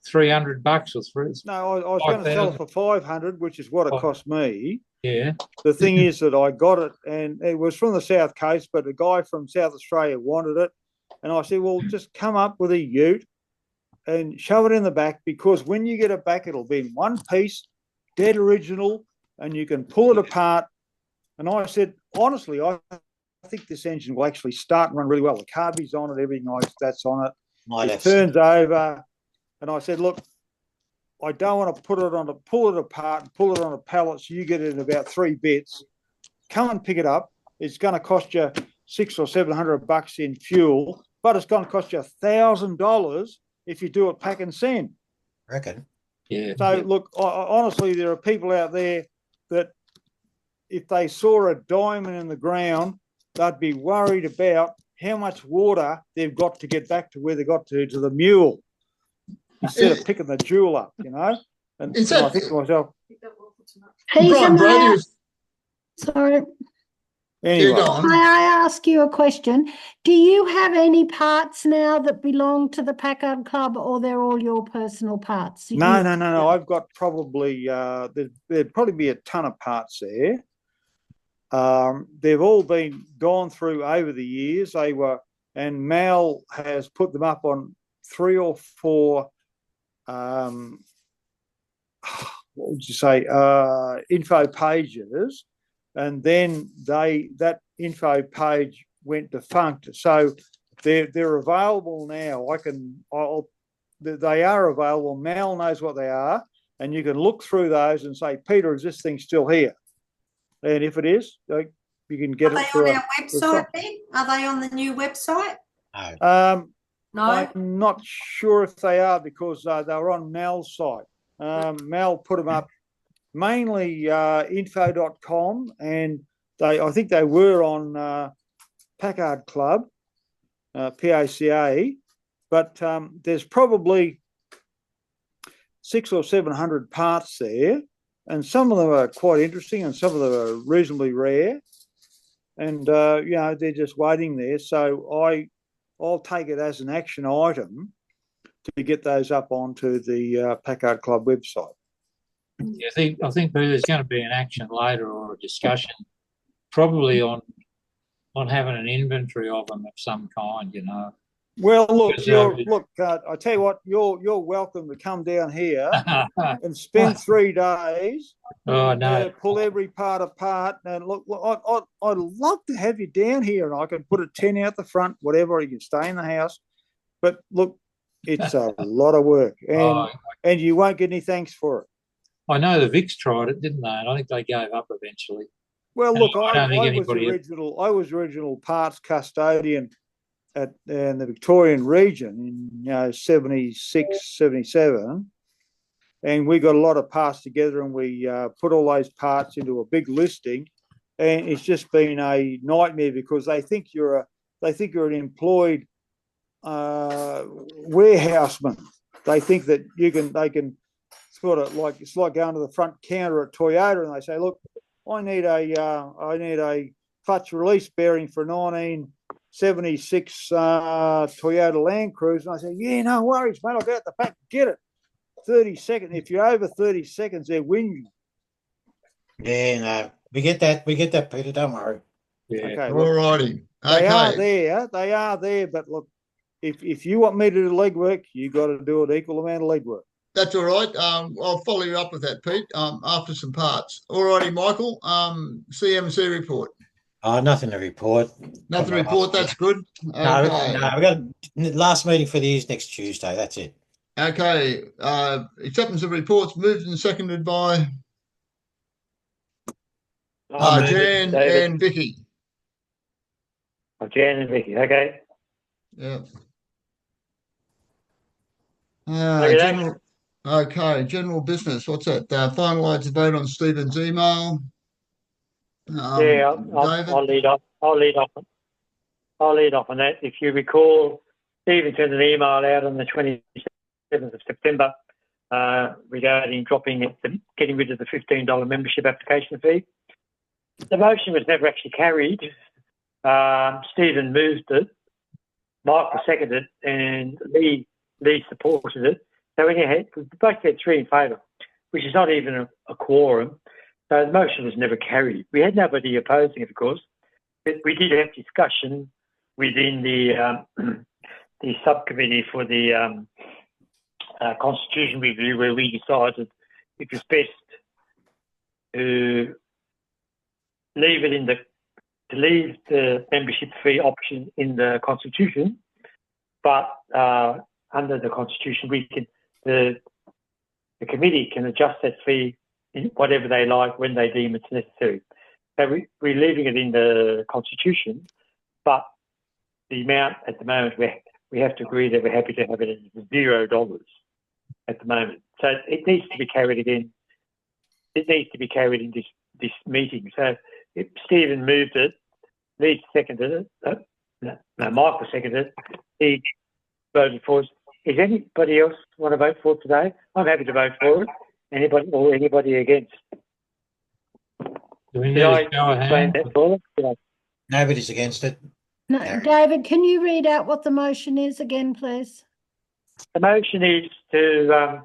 $300 or three? No, I was going to sell it for 500, which is what it cost me. Yeah. The thing is that I got it, and it was from the South Coast, but a guy from South Australia wanted it, and I said, "Well, just come up with a ute and shove it in the back because when you get it back, it'll be in one piece, dead original, and you can pull it apart." And I said, honestly, I think this engine will actually start and run really well. The carby's on it, everything like that's on it. It turns over. And I said, look, I don't want to pull it apart and pull it on a pallet so you get it in about 3 bits. Come and pick it up. It's going to cost you $600 or $700 in fuel, but it's going to cost you $1,000 if you do it pack and send. Reckon. Yeah. So look, honestly, there are people out there that if they saw a diamond in the ground, they'd be worried about how much water they've got to get back to where they got to the mule, instead of picking the jewel up, And I think to myself, Peter, sorry. Anyway, may I ask you a question? Do you have any parts now that belong to the PACA Club, or they're all your personal parts? No. I've got probably there'd probably be a ton of parts there. They've all been gone through over the years. And Mal has put them up on 3 or 4. What would you say? Info pages, and then that info page went defunct. So they're available now. They are available. Mal knows what they are, and you can look through those and say, Peter, is this thing still here? And if it is, you can get it. Are they on our website then? Are they on the new website? No. No. I'm not sure if they are because they were on Mal's site. Mal put them up mainly info.com, and I think they were on PACA Club, PACA, but there's probably 600 or 700 parts there, and some of them are quite interesting and some of them are reasonably rare, and they're just waiting there. So I'll take it as an action item to get those up onto the PACA Club website. Yeah, I think there's going to be an action later or a discussion, probably on having an inventory of them of some kind. Well, look, I tell you what, you're welcome to come down here and spend 3 days. Oh no! Pull every part apart, and look, I'd love to have you down here, and I can put a tent out the front, whatever. You can stay in the house, but look, it's a lot of work, and you won't get any thanks for it. I know the Vics tried it, didn't they? And I think they gave up eventually. Well, look, I was original parts custodian in the Victorian region in 76, 77, and we got a lot of parts together, and we put all those parts into a big listing, and it's just been a nightmare because they think you're an employed warehouseman. They think that they can sort of like, it's like going to the front counter at Toyota and they say, look, I need a clutch release bearing for 1976 Toyota Land Cruiser. And I say, yeah, no worries, mate. I'll go out the back and get it. 30 seconds. If you're over 30 seconds, they're whinging. Yeah, no, we get that, Peter. Don't worry. Yeah. Okay, All righty. they are Okay. there, but look, if you want me to do legwork, you got to do an equal amount of legwork. That's all right. I'll follow you up with that, Pete, after some parts. All righty, Michael. CMC report. Nothing to report. Nothing to report. That's good. Okay. No, we got last meeting for the year's next Tuesday. That's it. Okay. Acceptance of reports moved and seconded by Jan and Vicky. Jan and Vicky. Okay. Yeah. General business. What's that? Finalise the vote on Stephen's email. Yeah, I'll lead off. I'll lead off on that. If you recall, Stephen sent an email out on the 27th of September regarding getting rid of the $15 membership application fee. The motion was never actually carried. Stephen moved it, Michael seconded it, and Lee supported it. So we both had 3 in favour, which is not even a quorum. So the motion was never carried. We had nobody opposing it, of course, but we did have discussion within the subcommittee for the Constitution review, where we decided it was best to leave the membership fee option in the Constitution, but under the Constitution, the committee can adjust that fee in whatever they like when they deem it's necessary. So we're leaving it in the Constitution, but the amount at the moment we have to agree that we're happy to have it at $0 at the moment. So it needs to be carried again. It needs to be carried in this meeting. So if Stephen moved it, Lee seconded it. Michael seconded it. He voted for it. Does anybody else want to vote for it today? I'm happy to vote for it. Anybody against? Do we need a show of hands? Nobody's against it. No, David, can you read out what the motion is again, please? The motion is to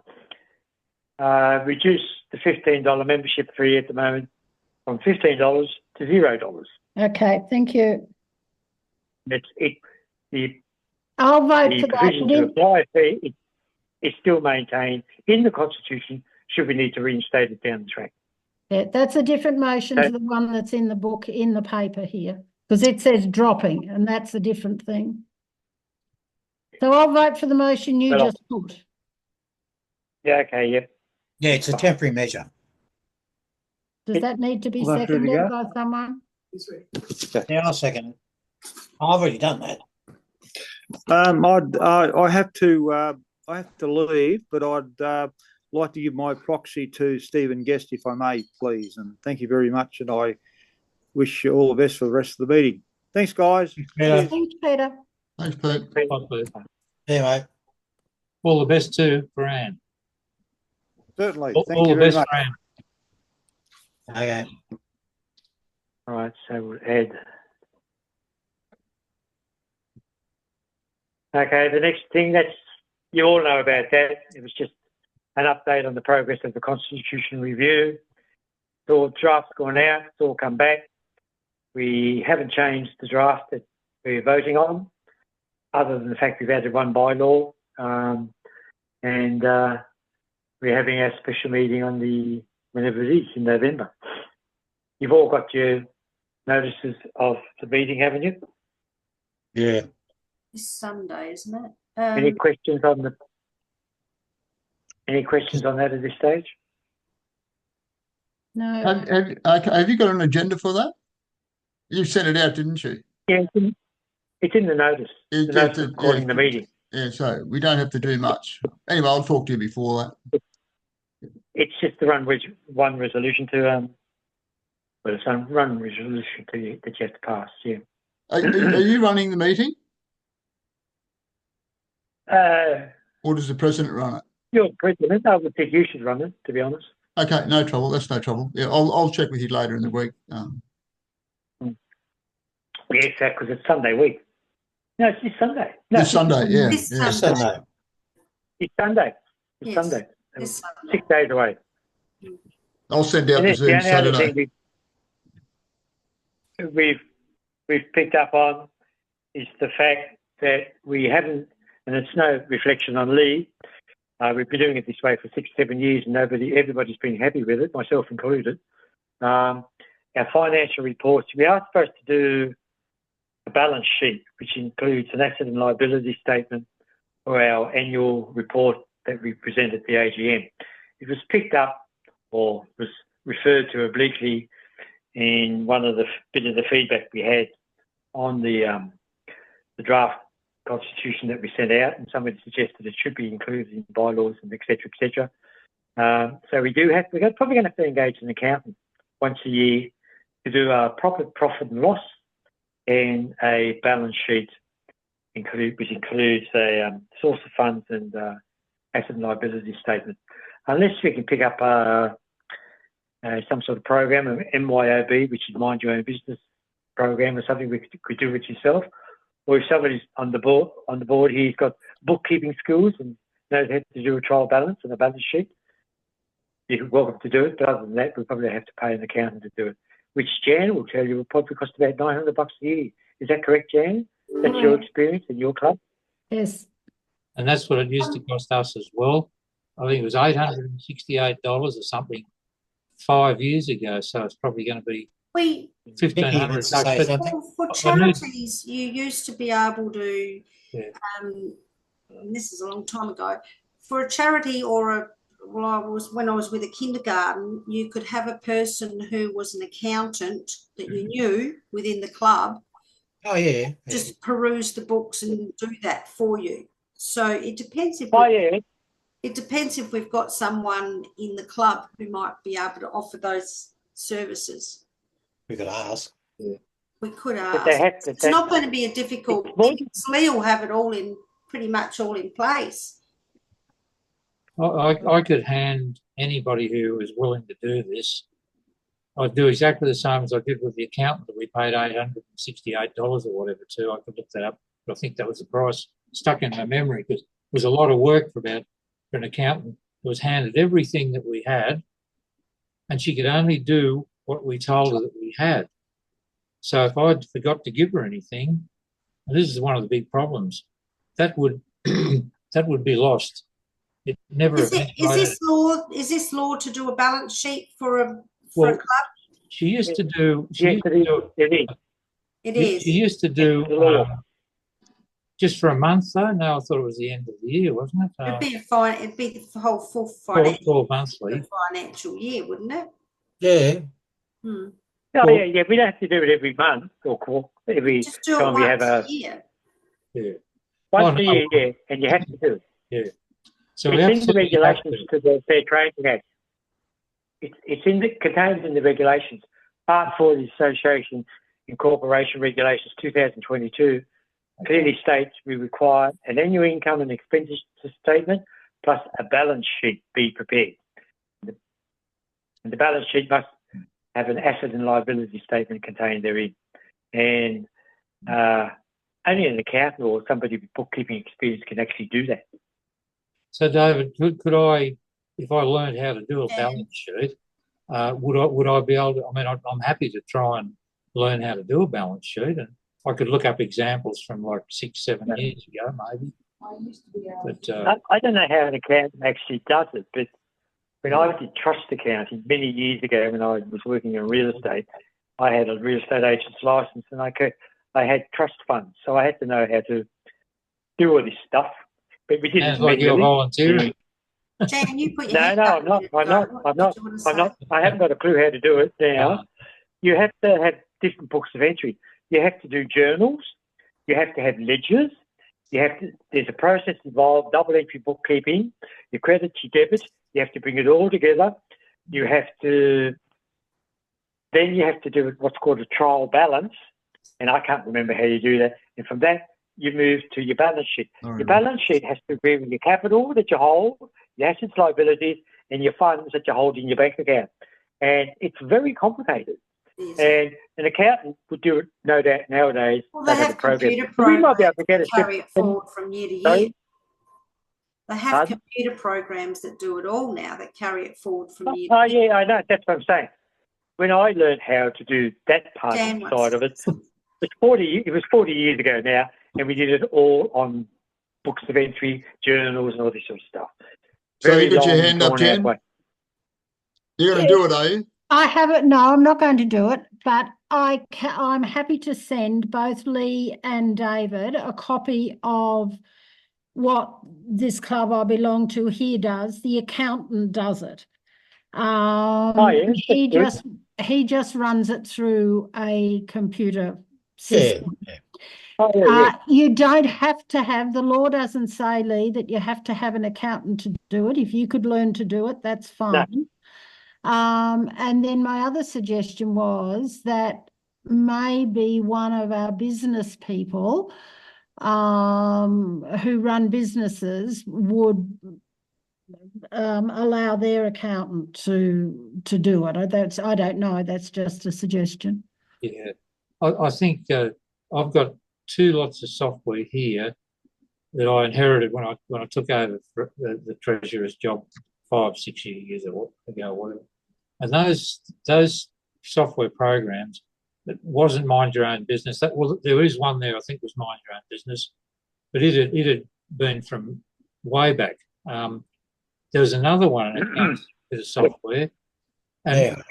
reduce the $15 membership fee at the moment from $15 to $0. Okay, thank you. I'll vote for that. Provision to apply fee is still maintained in the Constitution should we need to reinstate it down the track. Yeah, that's a different motion to the one that's in the book, in the paper here, because it says dropping, and that's a different thing. So I'll vote for the motion you just put. Yeah, okay, yep. Yeah, it's a temporary measure. Does that need to be seconded by someone? Yeah, I'll second it. I've already done that. I have to leave, but I'd like to give my proxy to Stephen Guest, if I may, please. And thank you very much. And I wish you all the best for the rest of the meeting. Thanks, guys. Thanks, Peter. Thanks, Pete. Yeah, mate. All the best too for Anne. Certainly. All Thank you the very best much. for Anne. Okay. All right, so we'll add. Okay, the next thing you all know about that. It was just an update on the progress of the Constitution review. It's all draft's gone out. It's all come back. We haven't changed the draft that we're voting on, other than the fact we've added one bylaw, and we're having our special meeting on whenever it is in November. You've all got your notices of the meeting, haven't you? Yeah. This Sunday, isn't it? Any questions on that at this stage? No. Have you got an agenda for that? You sent it out, didn't you? Yeah, it's in the notice. The notice of calling the meeting. Yeah, so we don't have to do much. Anyway, I'll talk to you before that. It's just the one resolution to it's a run resolution that you have to pass. Yeah. Are you running the meeting? Or does the president run it? You're the president. I would think you should run it, to be honest. Okay, no trouble. That's no trouble. Yeah, I'll check with you later in the week. Yes, because it's Sunday week. No, it's this Sunday. No, This Sunday, yeah. This yeah. Sunday. It's Sunday. It's Yes, Sunday. this Sunday. 6 days away. I'll send out And the that's the Zoom only other Saturday. thing we've picked up on is the fact that we haven't, and it's no reflection on Lee. We've been doing it this way for 6, 7 years, and everybody's been happy with it, myself included. Our financial reports, we are supposed to do a balance sheet, which includes an asset and liability statement for our annual report that we present at the AGM. It was picked up or was referred to obliquely in one of the bit of the feedback we had on the draft constitution that we sent out, and somebody suggested it should be included in bylaws and et cetera, so we're probably going to have to engage an accountant once a year to do a proper profit and loss and a balance sheet, which includes a source of funds and asset and liability statement. Unless we can pick up some sort of program, an MYOB, which is Mind Your Own Business program, or something we could do with yourself. Or if somebody's on the board, he's got bookkeeping skills and knows how to do a trial balance and a balance sheet, you're welcome to do it. But other than that, we'll probably have to pay an accountant to do it, which Jan will tell you will probably cost about $900 a year. Is that correct, Jan? That's your experience in your club? Yes. And that's what it used to cost us as well. I think it was $868 or something 5 years ago. So it's probably going to be $1,500. For charities, you used to be able to, and this is a long time ago, for a charity or when I was with a kindergarten, you could have a person who was an accountant that you knew within the club. Oh, yeah. Just peruse the books and do that for you. So it depends if it depends if we've got someone in the club who might be able to offer those services. We could ask. Yeah. We could ask. It's not going to be a difficult thing. Lee will have it all pretty much all in place. I could hand anybody who is willing to do this. I'd do exactly the same as I did with the accountant that we paid $868 or whatever to. I could look that up, but I think that was the price stuck in my memory because it was a lot of work for an accountant who was handed everything that we had, and she could only do what we told her that we had. So if I forgot to give her anything, and this is one of the big problems, that would be lost. It never. Is this law to do a balance sheet for a club? She used to do. It is. She used to do just for a month though. No, I thought it was the end of the year, wasn't it? It'd be the whole full financial year, wouldn't it? Yeah. Hmm. Oh, yeah. We don't have to do it every month or every time we have a year. Yeah. Once a year, yeah, and you have to do it. Yeah. So it's in the regulations to the Fair Trading Act. It's contained in the regulations. Part 4 of the Association Incorporation Regulations 2022 clearly states we require an annual income and expenditure statement plus a balance sheet be prepared. And the balance sheet must have an asset and liability statement contained therein. And only an accountant or somebody with bookkeeping experience can actually do that. So, David, could I, if I learned how to do a balance sheet, would I be able to? I mean, I'm happy to try and learn how to do a balance sheet, and I could look up examples from like 6, 7 years ago, maybe. I don't know how an accountant actually does it, but when I did trust accounting many years ago, when I was working in real estate, I had a real estate agent's license, and I had trust funds, so I had to know how to do all this stuff. But we didn't. Sounds like you're volunteering. Jan, you put your No, I'm not. I haven't got a clue how to do it now. You have to have different books of entry. You have to do journals. You have to have ledgers. There's a process involved, double entry bookkeeping. Your credit, your debit. You have to bring it all together. Then you have to do what's called a trial balance. And I can't remember how you do that. And from that, you move to your balance sheet. Your balance sheet has to agree with your capital that you hold, your assets, liabilities, and your funds that you hold in your bank account. And it's very complicated. And an accountant would do it, no doubt, nowadays. Well, they have computer programs that carry it forward from year to year. They have computer programs that do it all now, that carry it forward from year to year. Yeah, I know. That's what I'm saying. When I learned how to do that part side of it, it was 40 years ago now, and we did it all on books of entry, journals, and all this sort of stuff. So you got your hand up, Jen? You're going to do it, are you? I haven't. No, I'm not going to do it, but I'm happy to send both Lee and David a copy of what this club I belong to here does. The accountant does it. He just runs it through a computer system. You don't have to have, the law doesn't say, Lee, that you have to have an accountant to do it. If you could learn to do it, that's fine. No. And then my other suggestion was that maybe one of our business people who run businesses would allow their accountant to do it. I don't know. That's just a suggestion. Yeah, I think I've got 2 lots of software here that I inherited when I took over the treasurer's job 5-6 years ago, whatever. And those software programs, it wasn't mind your own business. There is one there I think was mind your own business, but it had been from way back. There was another one, an account with a software, and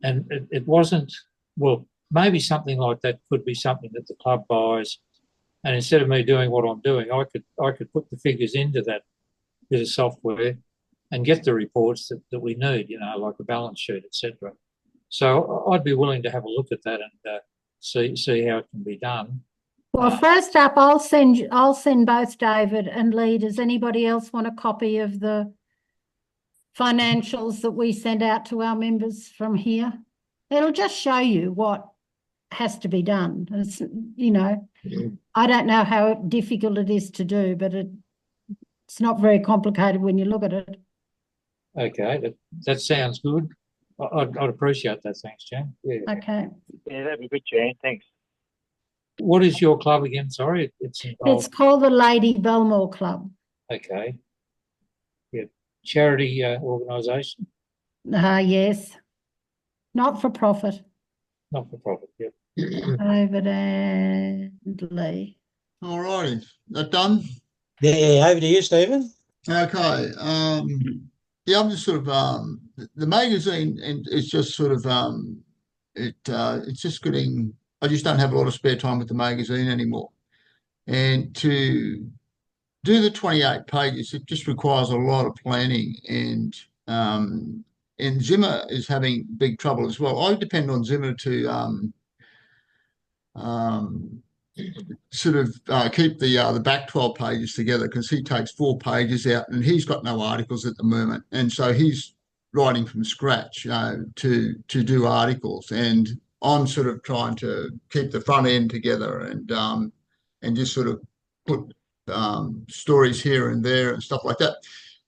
it wasn't, well, maybe something like that could be something that the club buys, and instead of me doing what I'm doing, I could put the figures into that bit of software and get the reports that we need, like a balance sheet, etc. So I'd be willing to have a look at that and see how it can be done. Well, first up, I'll send both David and Lee. Does anybody else want a copy of the financials that we send out to our members from here? It'll just show you what has to be done. It's, I don't know how difficult it is to do, but it's not very complicated when you look at it. Okay, that sounds good. I'd appreciate that. Thanks, Jan. Yeah. Okay. Yeah, that'd be good, Jan. Thanks. What is your club again? Sorry, it's called the Lady Belmore Club. Okay. Yeah, charity organisation. Yes, not for profit. Not for profit. Yep. David and Lee. All righty, that done? Yeah, over to you, Stephen. Okay. Yeah, I'm just sort of the magazine, and it's just sort of it's just getting. I just don't have a lot of spare time with the magazine anymore, and to do the 28 pages, it just requires a lot of planning, and Zimmer is having big trouble as well. I depend on Zimmer to sort of keep the back 12 pages together, because he takes 4 pages out and he's got no articles at the moment, and so he's writing from scratch to do articles, and I'm sort of trying to keep the front end together and just sort of put stories here and there and stuff like that.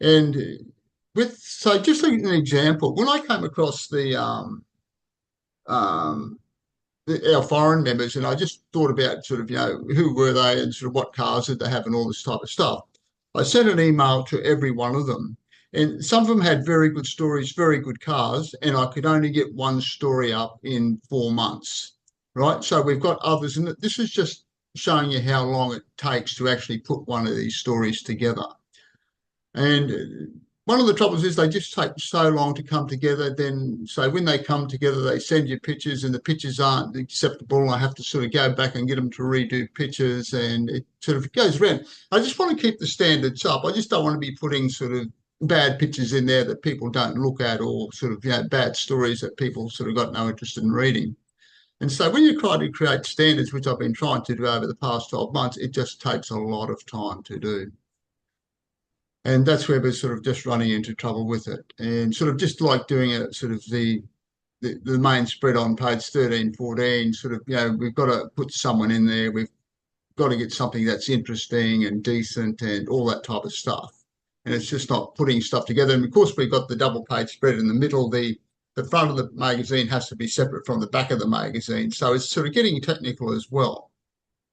And so just an example, when I came across our foreign members, and I just thought about sort of, who were they and sort of what cars did they have and all this type of stuff. I sent an email to every one of them, and some of them had very good stories, very good cars, and I could only get one story up in 4 months, right? So we've got others, and this is just showing you how long it takes to actually put one of these stories together. And one of the troubles is they just take so long to come together. Then, so when they come together, they send you pictures, and the pictures aren't acceptable, and I have to sort of go back and get them to redo pictures, and it sort of goes around. I just want to keep the standards up. I just don't want to be putting sort of bad pictures in there that people don't look at, or sort of, bad stories that people sort of got no interest in reading. And so when you try to create standards, which I've been trying to do over the past 12 months, it just takes a lot of time to do. And that's where we're sort of just running into trouble with it. And sort of just like doing it, sort of the main spread on page 13, 14, sort of, we've got to put someone in there. We've got to get something that's interesting and decent and all that type of stuff. and it's just not putting stuff together. And of course, we've got the double page spread in the middle. The front of the magazine has to be separate from the back of the magazine. So it's sort of getting technical as well.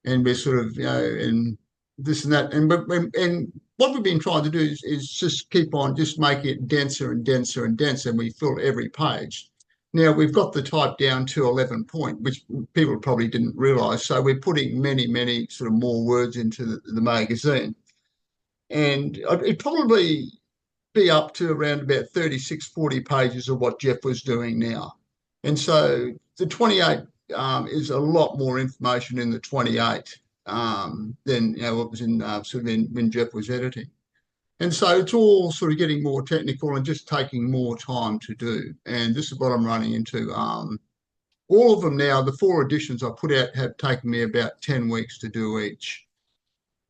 And we're sort of, and this and that. And what we've been trying to do is just keep on just making it denser and denser and denser, and we fill every page. Now, we've got the type down to 11 point, which people probably didn't realise. So we're putting many, many sort of more words into the magazine. And it'd probably be up to around about 36, 40 pages of what Jeff was doing now. And so the 28 is a lot more information in the 28 than what was in when Jeff was editing. And so it's all sort of getting more technical and just taking more time to do. And this is what I'm running into. All of them now, the 4 editions I put out have taken me about 10 weeks to do each.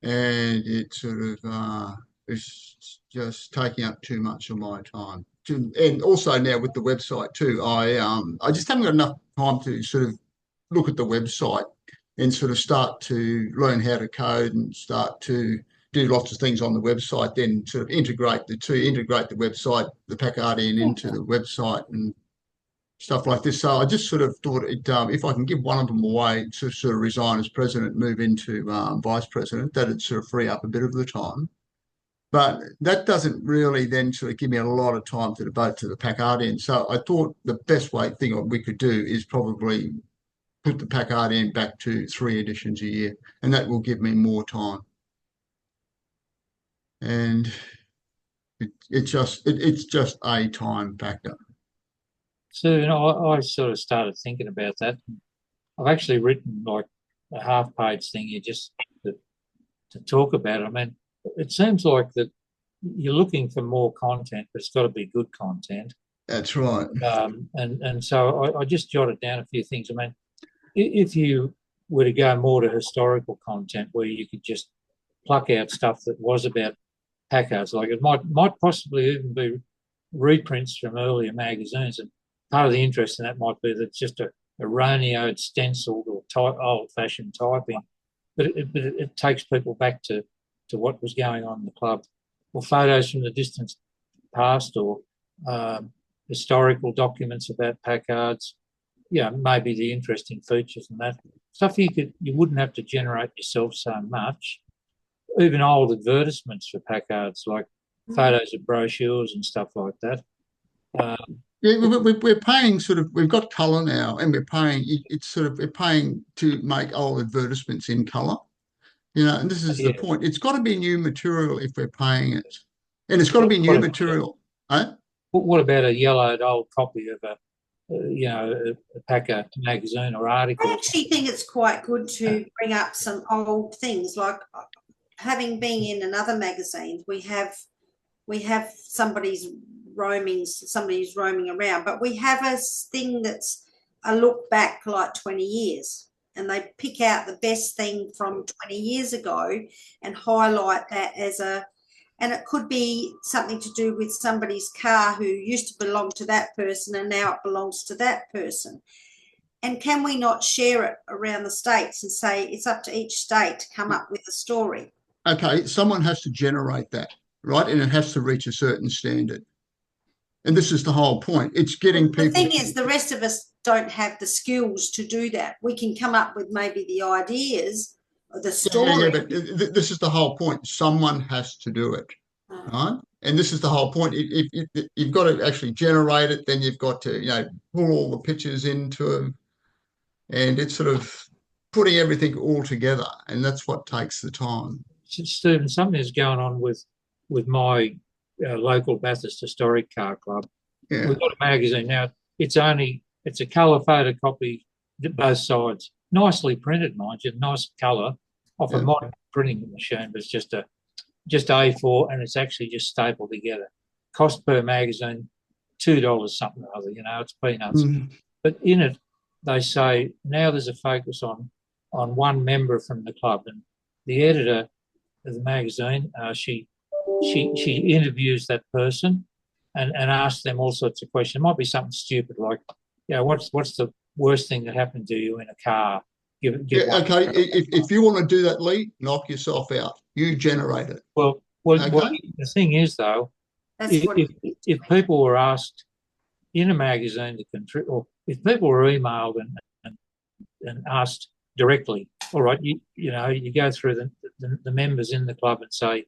And it sort of is just taking up too much of my time. And also now with the website too, I just haven't got enough time to sort of look at the website and sort of start to learn how to code and start to do lots of things on the website, then sort of integrate the website, the PACA into the website and stuff like this. So I just sort of thought if I can give one of them away to sort of resign as president, move into vice president, that'd sort of free up a bit of the time. But that doesn't really then sort of give me a lot of time to devote to the PACA end. So I thought the best thing we could do is probably put the PACA end back to 3 editions a year, and that will give me more time. And it's just a time factor. So I sort of started thinking about that. I've actually written like a half-page thing here just to talk about it. I mean, it seems like that you're looking for more content, but it's got to be good content. That's right. And so I just jotted down a few things. I mean, if you were to go more to historical content where you could just pluck out stuff that was about PACAs, like it might possibly even be reprints from earlier magazines, and part of the interest in that might be that it's just a Ronioed stenciled or old-fashioned typing, but it takes people back to what was going on in the club, or photos from the distant past, or historical documents about PACAs. Maybe the interesting features and that stuff you wouldn't have to generate yourself so much. Even old advertisements for PACAs, like photos of brochures and stuff like that. We're paying we've got colour now, and we're paying to make old advertisements in colour. And this is the point. It's got to be new material if we're paying it, and it's got to be new material. What about a yellowed old copy of a PACA magazine or article? I actually think it's quite good to bring up some old things, like having been in another magazine, we have somebody's roaming around, but we have a thing that's a look back like 20 years, and they pick out the best thing from 20 years ago and highlight that and it could be something to do with somebody's car who used to belong to that person and now it belongs to that person. And can we not share it around the states and say it's up to each state to come up with a story? Okay, someone has to generate that, right? And it has to reach a certain standard. And this is the whole point. It's getting people... The thing is, the rest of us don't have the skills to do that. We can come up with maybe the ideas or the story. Yeah, but this is the whole point. Someone has to do it, right? And this is the whole point. If you've got to actually generate it, then you've got to, pull all the pictures into them. And it's sort of putting everything all together. And that's what takes the time. Stephen, something is going on with my local Bathurst Historic Car Club. Yeah. We've got a magazine now. It's a colour photocopy, both sides, nicely printed, mind you, nice colour off a modern printing machine, but it's just A4, and it's actually just stapled together. Cost per magazine $2 something or other. It's peanuts. But in it, they say now there's a focus on one member from the club, and the editor of the magazine, she interviews that person and asks them all sorts of questions. It might be something stupid like, what's the worst thing that happened to you in a car? Okay, if you want to do that, Lee, knock yourself out. You generate it. Well, Well, Okay. well, the thing is, though, if people were asked in a magazine to contribute, or if people were emailed and asked directly, all right, you know, you go through the members in the club and say,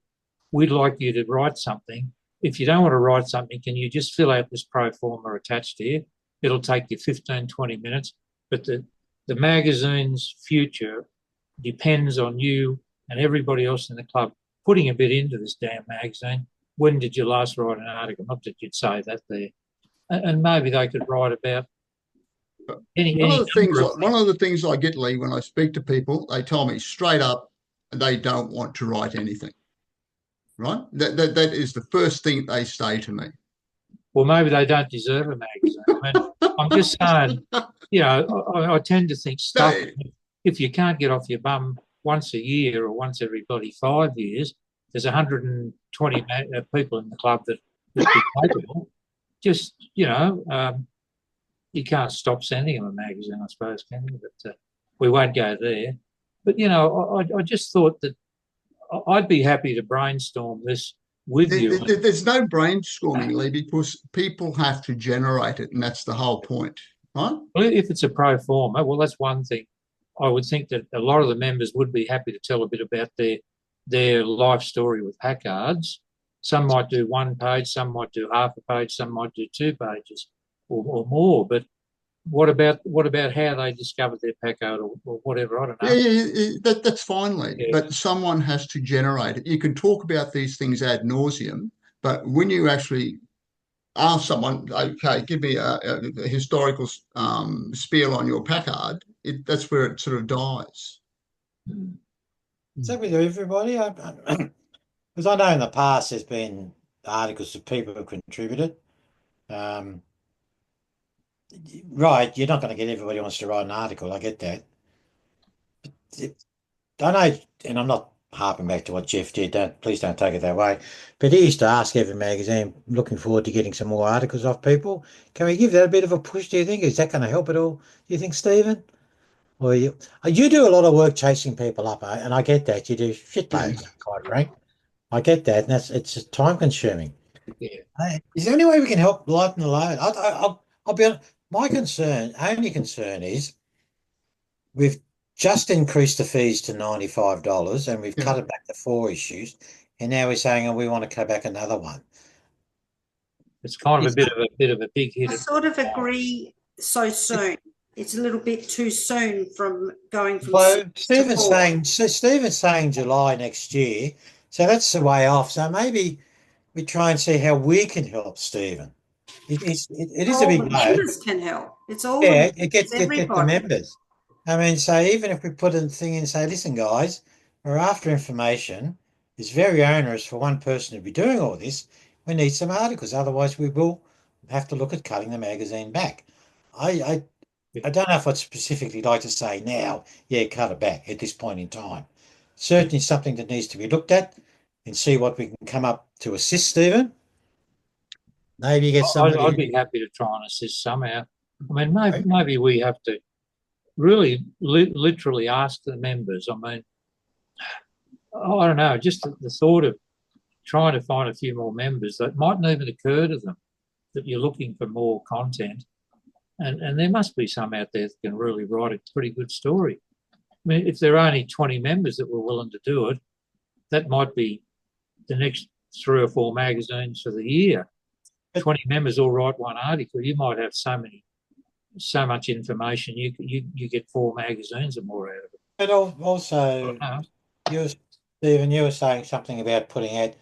we'd like you to write something. If you don't want to write something, can you just fill out this pro forma attached here? It'll take you 15, 20 minutes. But the magazine's future depends on you and everybody else in the club putting a bit into this damn magazine. When did you last write an article? Not that you'd say that there. And maybe they could write about one of the things I get, Lee, when I speak to people, they tell me straight up they don't want to write anything. Right? That is the first thing they say to me. Well, maybe they don't deserve a magazine. I mean, I'm just saying, you know, I tend to think stuff. If you can't get off your bum once a year or once every bloody 5 years, there's 120 people in the club that be capable. Just, you know, you can't stop sending them a magazine, I suppose, can you? But we won't go there. But, you know, I just thought that I'd be happy to brainstorm this with you. There's no brainstorming, Lee, because people have to generate it, and that's the whole point, right? Well, if it's a pro forma, well, that's one thing. I would think that a lot of the members would be happy to tell a bit about their life story with Packards. Some might do 1 page, some might do half a page, some might do 2 pages or more. But what about how they discovered their Packard or whatever? I don't know. Yeah, that's fine, Lee. Yeah. But someone has to generate it. You can talk about these things ad nauseum, but when you actually ask someone, okay, give me a historical spiel on your Packard, that's where it sort of dies. Is that with everybody? Because I know in the past there's been articles that people have contributed. Right, you're not going to get everybody wants to write an article. I get that. I know, and I'm not harping back to what Jeff did. Please don't take it that way. But he used to ask every magazine, looking forward to getting some more articles off people. Can we give that a bit of a push? Do you think? Is that going to help at all? Do you think, Stephen? Or you do a lot of work chasing people up, and I get that. You do shit loads, quite frank. I get that, and it's time consuming. Yeah. Is there any way we can help lighten the load? I'll be honest. My only concern is we've just increased the fees to $95 and we've cut it back to 4 issues. And now we're saying, we want to cut back another one. It's kind of a bit of a big hit. I sort of agree so soon. It's a little bit too soon from going from. Well, Stephen's saying July next year. So that's the way off. So maybe we try and see how we can help Stephen. It is a big load. Members can help. It's all it gets the members. I mean, so even if we put a thing in and say, listen, guys, we're after information. It's very onerous for one person to be doing all this. We need some articles. Otherwise, we will have to look at cutting the magazine back. I don't know if I'd specifically like to say now, cut it back at this point in time. Certainly something that needs to be looked at and see what we can come up to assist Stephen. Maybe get somebody. I'd be happy to try and assist somehow. I mean, maybe we have to really literally ask the members. I mean, I don't know, just the thought of trying to find a few more members that mightn't even occur to them that you're looking for more content. And there must be some out there that can really write a pretty good story. I mean, if there are only 20 members that were willing to do it, that might be the next 3 or 4 magazines for the year. 20 members all write one article. You might have so much information. You get 4 magazines or more out of it. But also, Stephen, you were saying something about putting out.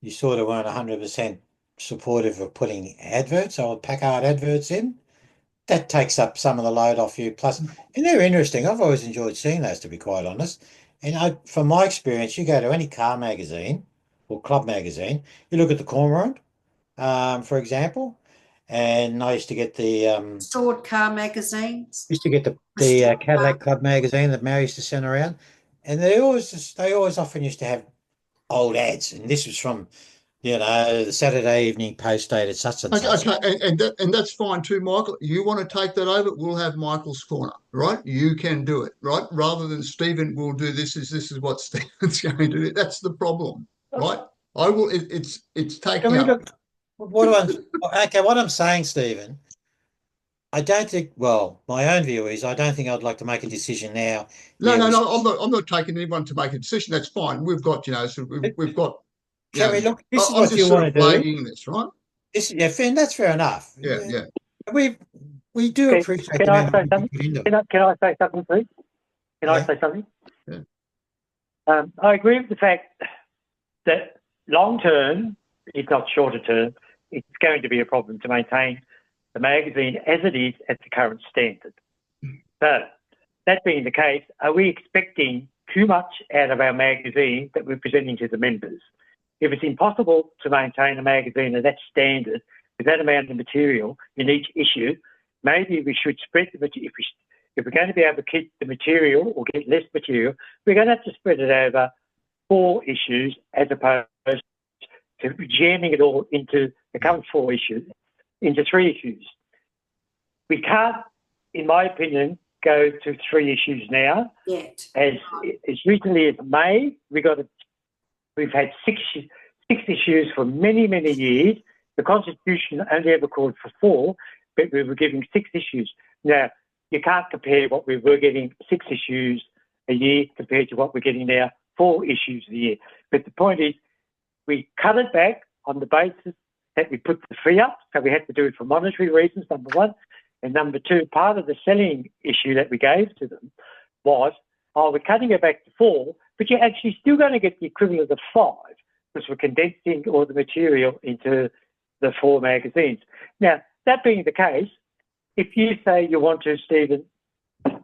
You sort of weren't 100% supportive of putting adverts or Packard adverts in. That takes up some of the load off you. Plus, and they're interesting. I've always enjoyed seeing those, to be quite honest. And from my experience, you go to any car magazine or club magazine, you look at the Cormorant, for example, and I used to get the stored car magazines. Used to get the Cadillac Club magazine that Mary used to send around, and they always often used to have old ads, and this was from the Saturday Evening Post dated such and such. Okay, and that's fine too, Michael. You want to take that over? We'll have Michael's corner, right? You can do it, right? Rather than Stephen will do this is what Stephen's going to do. That's the problem, right? I will. It's taking Can we up. look, what I'm saying, Stephen, I don't think, well, my own view is I don't think I'd like to make a decision now. No, I'm not taking anyone to make a decision. That's fine. We've got, so we've got. Can we look? This is I'm what just you sort want of to do. flagging this, right? That's fair enough. Yeah. We do appreciate can the I amount say of something? input into it. Can I say something, please? Can I say something? Yeah. I agree with the fact that long term, if not shorter term, it's going to be a problem to maintain the magazine as it is at the current standard. So, that being the case, are we expecting too much out of our magazine that we're presenting to the members? If it's impossible to maintain a magazine of that standard with that amount of material in each issue, maybe we should spread the material. If we're going to be able to keep the material or get less material, we're going to have to spread it over 4 issues as opposed to jamming it all into the current 4 issues, into 3 issues. We can't, in my opinion, go to 3 issues now. Yet. As recently as May, we've had 6 issues for many, many years. The Constitution only ever called for 4, but we were giving 6 issues. Now, you can't compare what we were getting 6 issues a year compared to what we're getting now 4 issues a year. But the point is, we cut it back on the basis that we put the fee up, so we had to do it for monetary reasons, number 1. And number 2, part of the selling issue that we gave to them was, we're cutting it back to 4, but you're actually still going to get the equivalent of 5 because we're condensing all the material into the 4 magazines. Now, that being the case, if you say you want to, Stephen,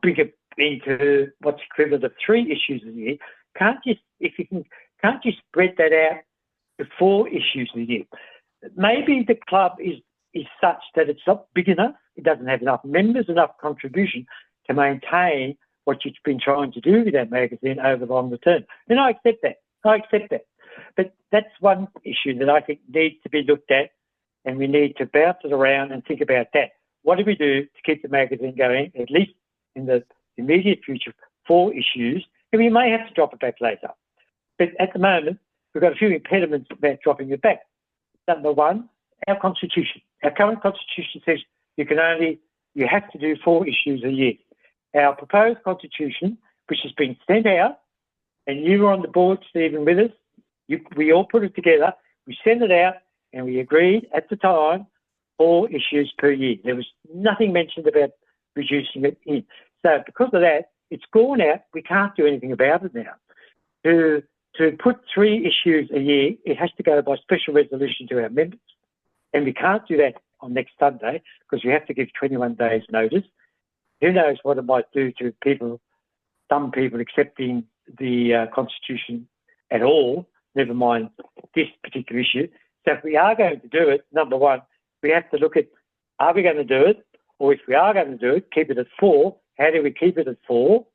bring it into what's equivalent of 3 issues a year, can't you spread that out to 4 issues a year? Maybe the club is such that it's not big enough, it doesn't have enough members, enough contribution to maintain what you've been trying to do with that magazine over the longer term. And I accept that. But that's one issue that I think needs to be looked at, and we need to bounce it around and think about that. What do we do to keep the magazine going, at least in the immediate future, 4 issues? And we may have to drop it back later. But at the moment, we've got a few impediments about dropping it back. Number 1, our Constitution. Our current Constitution says you have to do 4 issues a year. Our proposed Constitution, which has been sent out, and you were on the board, Stephen, with us, we all put it together, we sent it out, and we agreed at the time 4 issues per year. There was nothing mentioned about reducing it in. So because of that, it's gone out. We can't do anything about it now. To put 3 issues a year, it has to go by special resolution to our members. And we can't do that on next Sunday because we have to give 21 days notice. Who knows what it might do to people, some people accepting the Constitution at all, never mind this particular issue. So if we are going to do it, number 1, we have to look at, are we going to do it? Or if we are going to do it, keep it at 4. How do we keep it at 4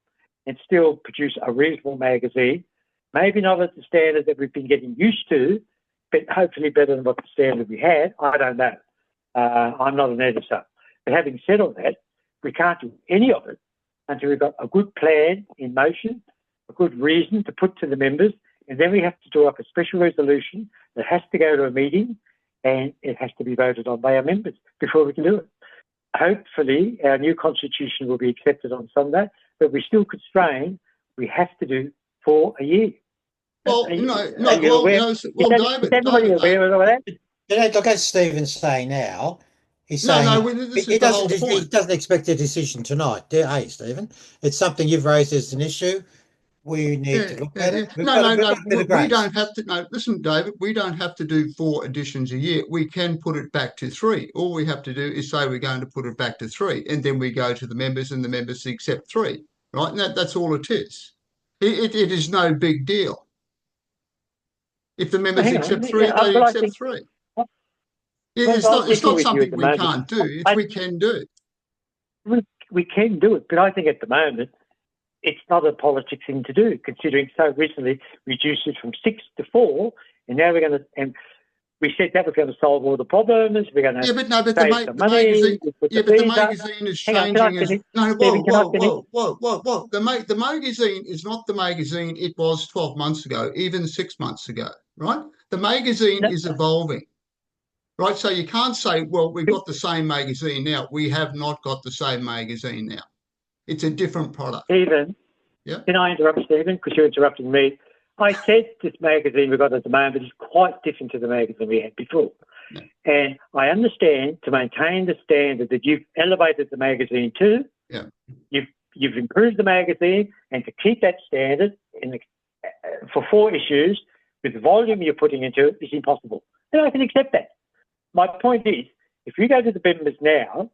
and still produce a reasonable magazine? Maybe not at the standard that we've been getting used to, but hopefully better than what the standard we had. I don't know. I'm not an editor. But having said all that, we can't do any of it until we've got a good plan in motion, a good reason to put to the members, and then we have to draw up a special resolution that has to go to a meeting and it has to be voted on by our members before we can do it. Hopefully, our new Constitution will be accepted on Sunday, but we're still constrained. We have to do 4 a year. Well, David, look, as Stephen's saying now, he's saying he doesn't expect a decision tonight, hey, Stephen? It's something you've raised as an issue. We need to look at it. We don't have to. No, listen, David, we don't have to do 4 editions a year. We can put it back to 3. All we have to do is say we're going to put it back to 3, and then we go to the members, and the members accept 3. Right? And that's all it is. It is no big deal. If the members accept 3, they accept 3. It's not something we can't do. We can do it. We can do it, but I think at the moment it's not a politics thing to do, considering so recently reduced it from 6 to 4, and now we're going to. And we said that was going to solve all the problems. We're going to save some money. The magazine is changing. Whoa. The magazine is not the magazine it was 12 months ago, even 6 months ago, right? the magazine is evolving, right? So you can't say, well, we've got the same magazine now. We have not got the same magazine now. It's a different product. Stephen, can I interrupt, Stephen, because you're interrupting me? I said this magazine we've got at the moment is quite different to the magazine we had before. Yeah. And I understand to maintain the standard that you've elevated the magazine to, you've improved the magazine, and to keep that standard for 4 issues with the volume you're putting into it is impossible. And I can accept that. My point is, if you go to the members now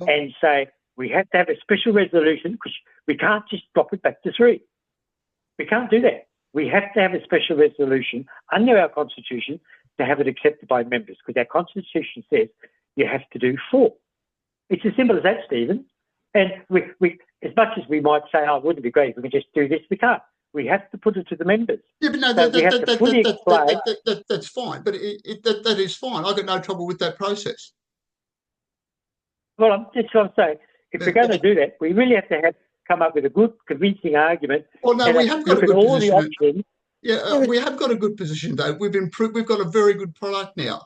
and say, we have to have a special resolution because we can't just drop it back to 3. We can't do that. We have to have a special resolution under our constitution to have it accepted by members, because our constitution says you have to do 4. It's as simple as that, Stephen. And we as much as we might say, oh, wouldn't it be great if we could just do this, we can't. We have to put it to the members. Yeah, but no, that's fine. But that is fine. I've got no trouble with that process. Well, that's what I'm saying. If we're going to do that, we really have to come up with a good, convincing argument. Well, no, we have got a good position. We have got a good position, Dave. We've got a very good product now,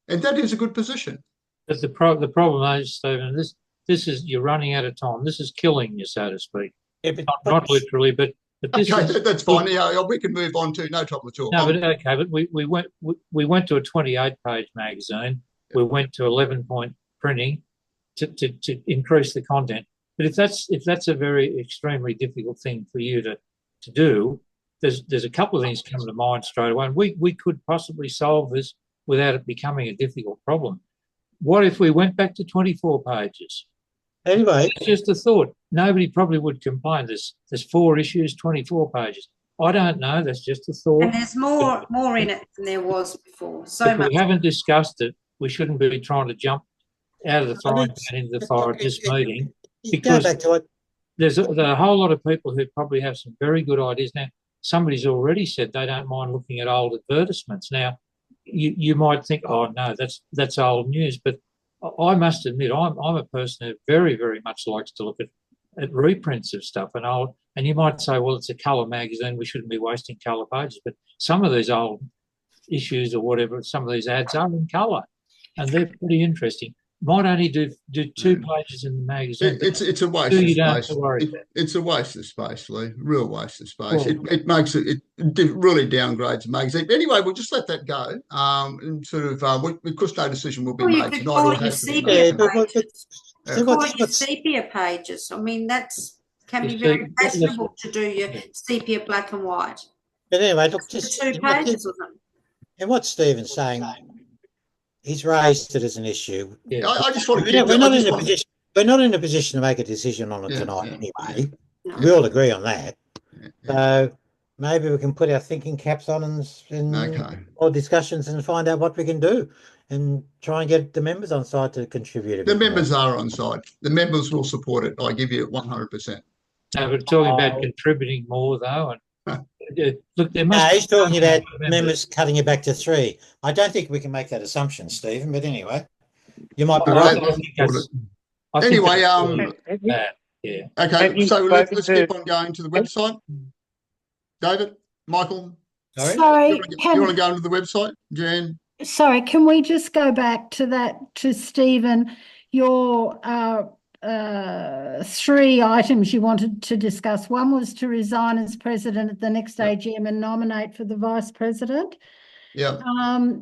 and that is a good position. But the problem is, Stephen, this is, you're running out of time. This is killing you, so to speak. Yeah, but not literally, but this is, that's fine. Yeah, we can move on to, no trouble at all. No, but okay, but we went to a 28-page magazine. We went to 11-point printing to increase the content. But if that's a very extremely difficult thing for you to do, there's a couple of things coming to mind straight away. And we could possibly solve this without it becoming a difficult problem. What if we went back to 24 pages? Anyway, it's just a thought. Nobody probably would complain. There's 4 issues, 24 pages. I don't know. That's just a thought. And there's more in it than there was before. So much. We haven't discussed it. We shouldn't be trying to jump out of the frying pan into the fire at this meeting, because there's a whole lot of people who probably have some very good ideas. Now, somebody's already said they don't mind looking at old advertisements. Now, you might think, oh no, that's old news, but I must admit, I'm a person who very, very much likes to look at reprints of stuff and you might say, well, it's a colour magazine, we shouldn't be wasting colour pages, but some of these old issues or whatever, some of these ads are in colour and they're pretty interesting. Might only do 2 pages in the magazine. It's a waste of space. It's a waste of space, Lee. Real waste of space. Well, it makes it really downgrades the magazine. Anyway, we'll just let that go. And sort of, because no decision will be made tonight. Your sepia pages. I mean, can be very fashionable to do your sepia black and white. But anyway, look, just 2 pages of them. And what Stephen's saying, he's raised it as an issue. Yeah. I just want to. We're not in a position to make a decision on it tonight. Anyway, we all agree on that. So maybe we can put our thinking caps on and more discussions and find out what we can do, and try and get the members on side to contribute. The members are on side. The members will support it. I give you 100%. No, we're talking about contributing more though, and. Look, he's talking about members cutting it back to 3. I don't think we can make that assumption, Stephen, but anyway, you might be right. Anyway, okay, so let's keep on going to the website. David, Michael, sorry, you want to go into the website, Jan? Sorry, can we just go back to that, to Stephen, your 3 items you wanted to discuss. One was to resign as president at the next AGM and nominate for the vice president. Yeah.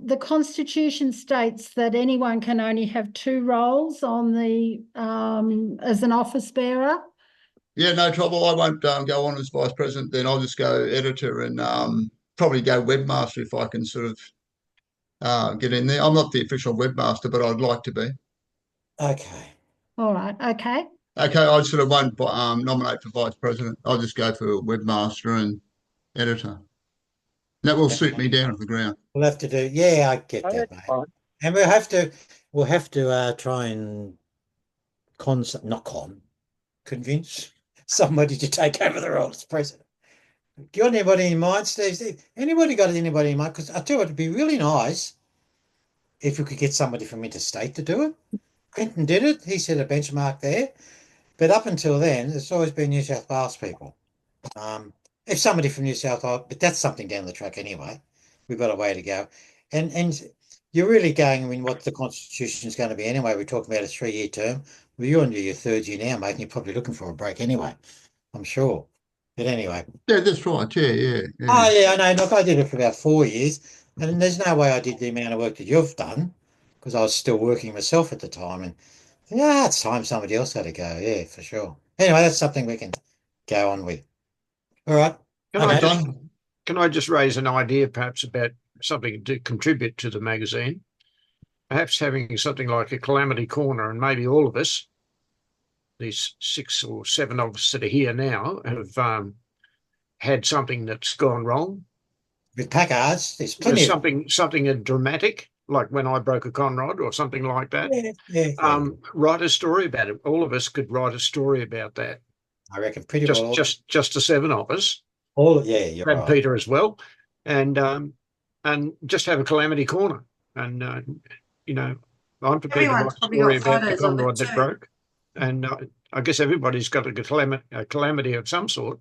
The Constitution states that anyone can only have 2 roles on the as an office bearer. Yeah, no trouble. I won't go on as vice president. Then I'll just go editor and probably go webmaster if I can sort of get in there. I'm not the official webmaster, but I'd like to be. Okay. All right. Okay. Okay. I sort of won't nominate for vice president. I'll just go for webmaster and editor. That will suit me down to the ground. We'll have to do. Yeah, I get that, mate. Fine. And we'll have to try and convince somebody to take over the role as president. Do you want anybody in mind, Steve? Anybody got anybody in mind? Because I tell you, it'd be really nice if we could get somebody from interstate to do it. Quentin did it. He set a benchmark there. But up until then, it's always been New South Wales people. If somebody from New South Wales, but that's something down the track anyway. we've got a way to go. And you're really going, I mean, what the Constitution is going to be anyway. We're talking about a 3-year term. Well, you're into your 3rd year now, mate, and you're probably looking for a break anyway, I'm sure. But anyway. Yeah, that's right. Yeah. Oh, yeah, I know. Look, I did it for about 4 years, and there's no way I did the amount of work that you've done, because I was still working myself at the time. And yeah, it's time somebody else had to go. Yeah, for sure. Anyway, that's something we can go on with. All right. Can I just raise an idea, perhaps, about something to contribute to the magazine? Perhaps having something like a calamity corner, and maybe all of us, these 6 or 7 of us that are here now, have had something that's gone wrong. With PACAs, there's plenty something dramatic, like when I broke a conrod or something like that. Yeah. Write a story about it. All of us could write a story about that. I reckon pretty well. Just the 7 of us. You're and right. Peter as well, and just have a calamity corner. And I'm prepared to write a story about the conrod that broke. And I guess everybody's got a calamity of some sort,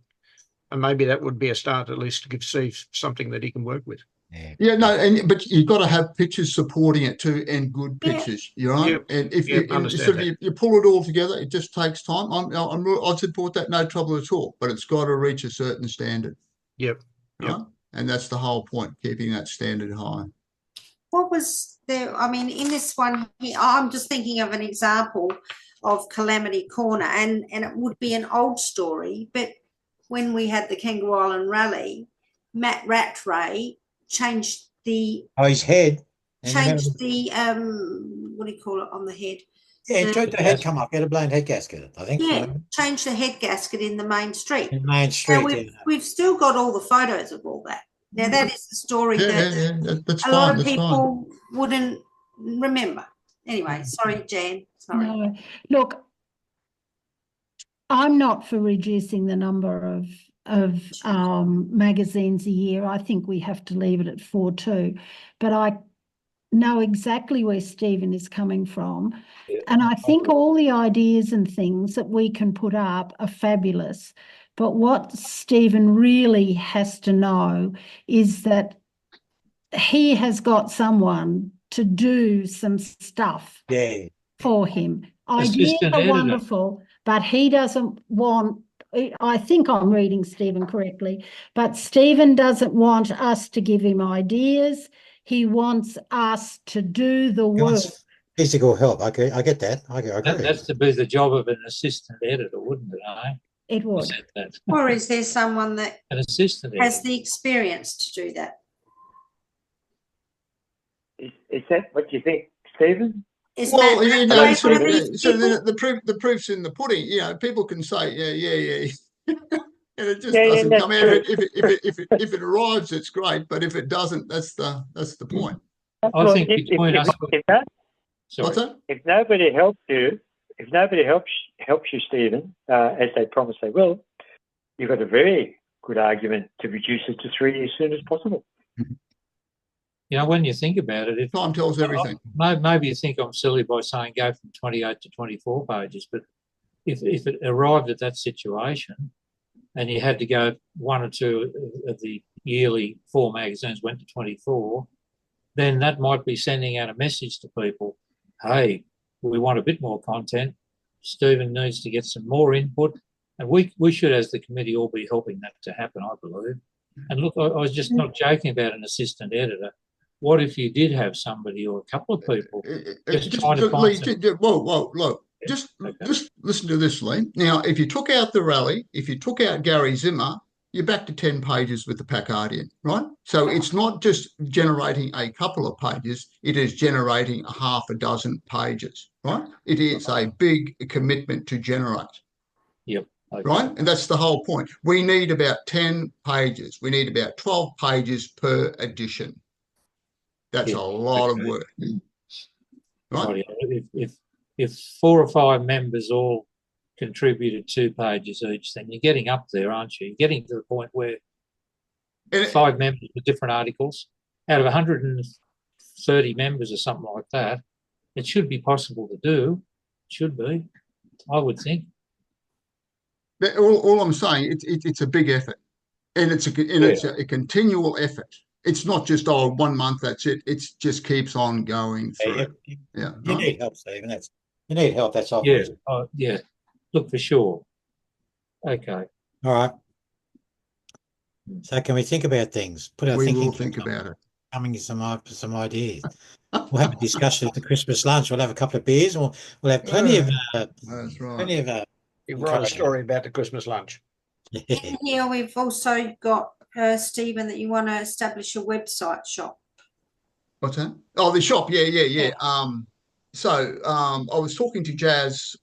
and maybe that would be a start, at least, to give Steve something that he can work with. Yeah, no, but you've got to have pictures supporting it too, and good pictures. You're right. Yep. And if you pull it all together, it just takes time. I support that, no trouble at all. But it's got to reach a certain standard. Yep. Right? And that's the whole point, keeping that standard high. What was there? I mean, in this one here, I'm just thinking of an example of Calamity Corner, and it would be an old story, but when we had the Kangaroo Island Rally, Matt Rattray changed the his head. Changed the what do you call it on the head? Yeah, the head come up, had a blown head gasket, I think. Yeah, changed the head gasket in the main street. In Main Street. Now we've still got all the photos of all that. Now that is the story that a lot of people wouldn't remember. Anyway, sorry, Jan. Sorry. No, look, I'm not for reducing the number of magazines a year. I think we have to leave it at 4 too. But I know exactly where Stephen is coming from. And I think all the ideas and things that we can put up are fabulous. But what Stephen really has to know is that he has got someone to do some stuff for him. Ideas are wonderful, but he doesn't want, I think I'm reading Stephen correctly, but Stephen doesn't want us to give him ideas. He wants us to do the work. Physical help. I get that. I agree. That's to be the job of an assistant editor, wouldn't it? It would. Or is there someone that an assistant has the experience to do that? Is that what you think, Stephen? Well, you know, so the proof's in the pudding. You know, people can say, yeah, and it just doesn't come out. If it arrives, it's great, but if it doesn't, that's the point. I think between us. If nobody helps you, Stephen, as they promise they will, you've got a very good argument to reduce it to 3 years as soon as possible. You know, when you think about it, time tells everything. Maybe you think I'm silly by saying go from 28 to 24 pages, but if it arrived at that situation and you had to go 1 or 2 of the yearly 4 magazines went to 24, then that might be sending out a message to people, hey, we want a bit more content. Stephen needs to get some more input. And we should, as the committee, all be helping that to happen, I believe. And look, I was just not joking about an assistant editor. What if you did have somebody or a couple of people just trying to find Whoa. Just listen to this, Lee. Now, if you took out the rally, if you took out Gary Zimmer, you're back to 10 pages with the PACARdian, right? So it's not just generating a couple of pages, it is generating a half a dozen pages, right? It is a big commitment to generate. Yep. Okay. Right? And that's the whole point. We need about 10 pages. We need about 12 pages per edition. That's a lot of work. Right? If 4 or 5 members all contributed 2 pages each, then you're getting up there, aren't you? You're getting to the point where 5 members with different articles, out of 130 members or something like that, it should be possible to do. It should be, I would think. All I'm saying, it's a big effort, and it's a continual effort. it's not just 1 month, that's it. It just keeps on going through. You need help, Stephen. You need help. That's Yeah. obvious. Yeah. Look, for sure. Okay. All right. So can we think about things? Put our We thinking. will think about it. Coming some ideas. We'll have a discussion at the Christmas lunch. We'll have a couple of beers. We'll have plenty of. That's right. Plenty of. You write a story about the Christmas lunch. In here, we've also got Stephen, that you want to establish a website shop. What's that? Oh, the shop. Yeah. So I was talking to Jazz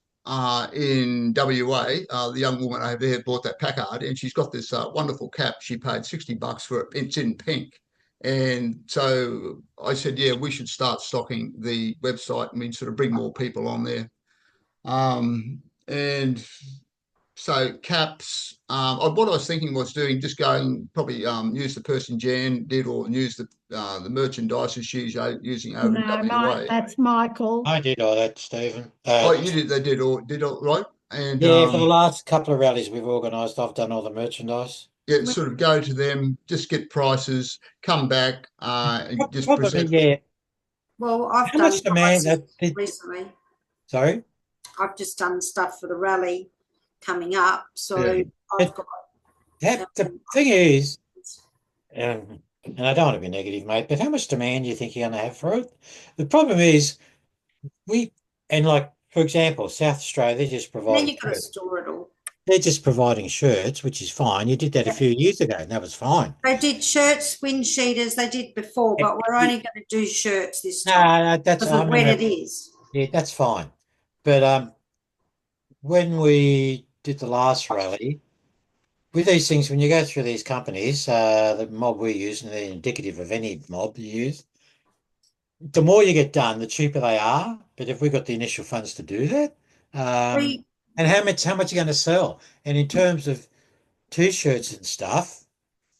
in WA. The young woman over there bought that PACA, and she's got this wonderful cap. She paid $60 for it. It's in pink. And so I said, yeah, we should start stocking the website and we sort of bring more people on there. And so caps, what I was thinking was doing, just going probably use the person Jan did, or use the merchandise she's using over in WA. That's Michael. I did all that, Stephen. You did. They did all right. And yeah, for the last couple of rallies we've organised, I've done all the merchandise. Yeah, sort of go to them, just get prices, come back, and just probably, present. Yeah. Well, I've done demand recently. Sorry? I've just done stuff for the rally coming up. So yeah. I've got the thing is, and I don't want to be negative, mate, but how much demand do you think you're going to have for it? The problem is, for example, South Australia, they're just providing. Then you've got to store it all. They're just providing shirts, which is fine. You did that a few years ago, and that was fine. They did shirts, wind cheaters, they did before, but we're only going to do shirts this time. No, that's when it is. Yeah, that's fine. But when we did the last rally, with these things, when you go through these companies, the mob we use, and they're indicative of any mob you use, the more you get done, the cheaper they are. But if we've got the initial funds to do that, and how much are you going to sell? And in terms of T-shirts and stuff,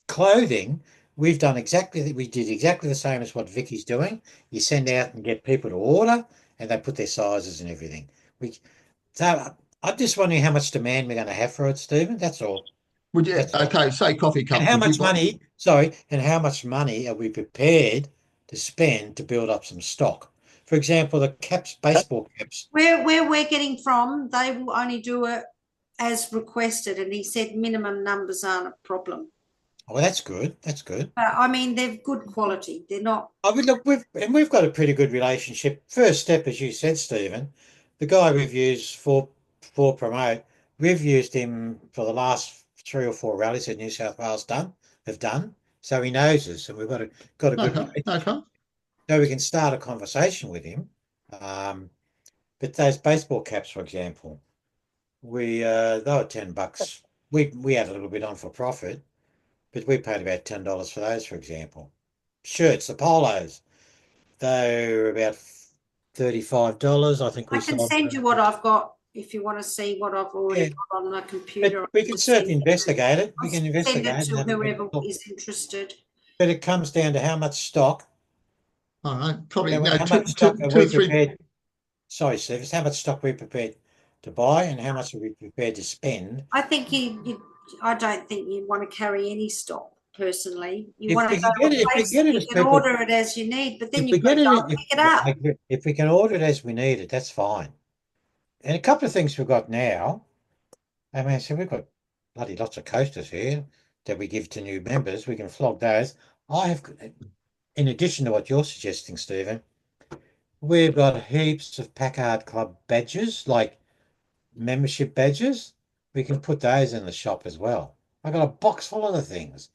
clothing, we did exactly the same as what Vicky's doing. You send out and get people to order, and they put their sizes and everything. So I'm just wondering how much demand we're going to have for it, Stephen. That's all. Would you? Okay, say coffee cup. And how much money? Sorry, and how much money are we prepared to spend to build up some stock? For example, the caps, baseball caps. Where we're getting from, they will only do it as requested, and he said minimum numbers aren't a problem. Oh, well, that's good. That's good. But I mean, they're good quality. They're not. I mean, look, we've got a pretty good relationship. First step, as you said, Stephen, the guy we've used for promote, we've used him for the last 3 or 4 rallies that New South Wales have done. So he knows us, and we've got a good relationship. So we can start a conversation with him. But those baseball caps, for example, they were $10. We had a little bit on for profit, but we paid about $10 for those, for example. Shirts, the polos, they were about $35. I think I can send you what I've got if you want to see what I've already got on the computer. But we can certainly investigate it. We can investigate it. Send it to whoever is interested. But it comes down to how much stock. All right, probably how much stock are we prepared? Sorry, Steve, how much stock are we prepared to buy, and how much are we prepared to spend? I think I don't think you want to carry any stock personally. You want to go to a place you can order it as you need, but then you've got to pick it up. If we can order it as we need it, that's fine. And a couple of things we've got now. I mean, so we've got bloody lots of coasters here that we give to new members. We can flog those. In addition to what you're suggesting, Stephen, we've got heaps of Packard Club badges, like membership badges. We can put those in the shop as well. I've got a box full of the things.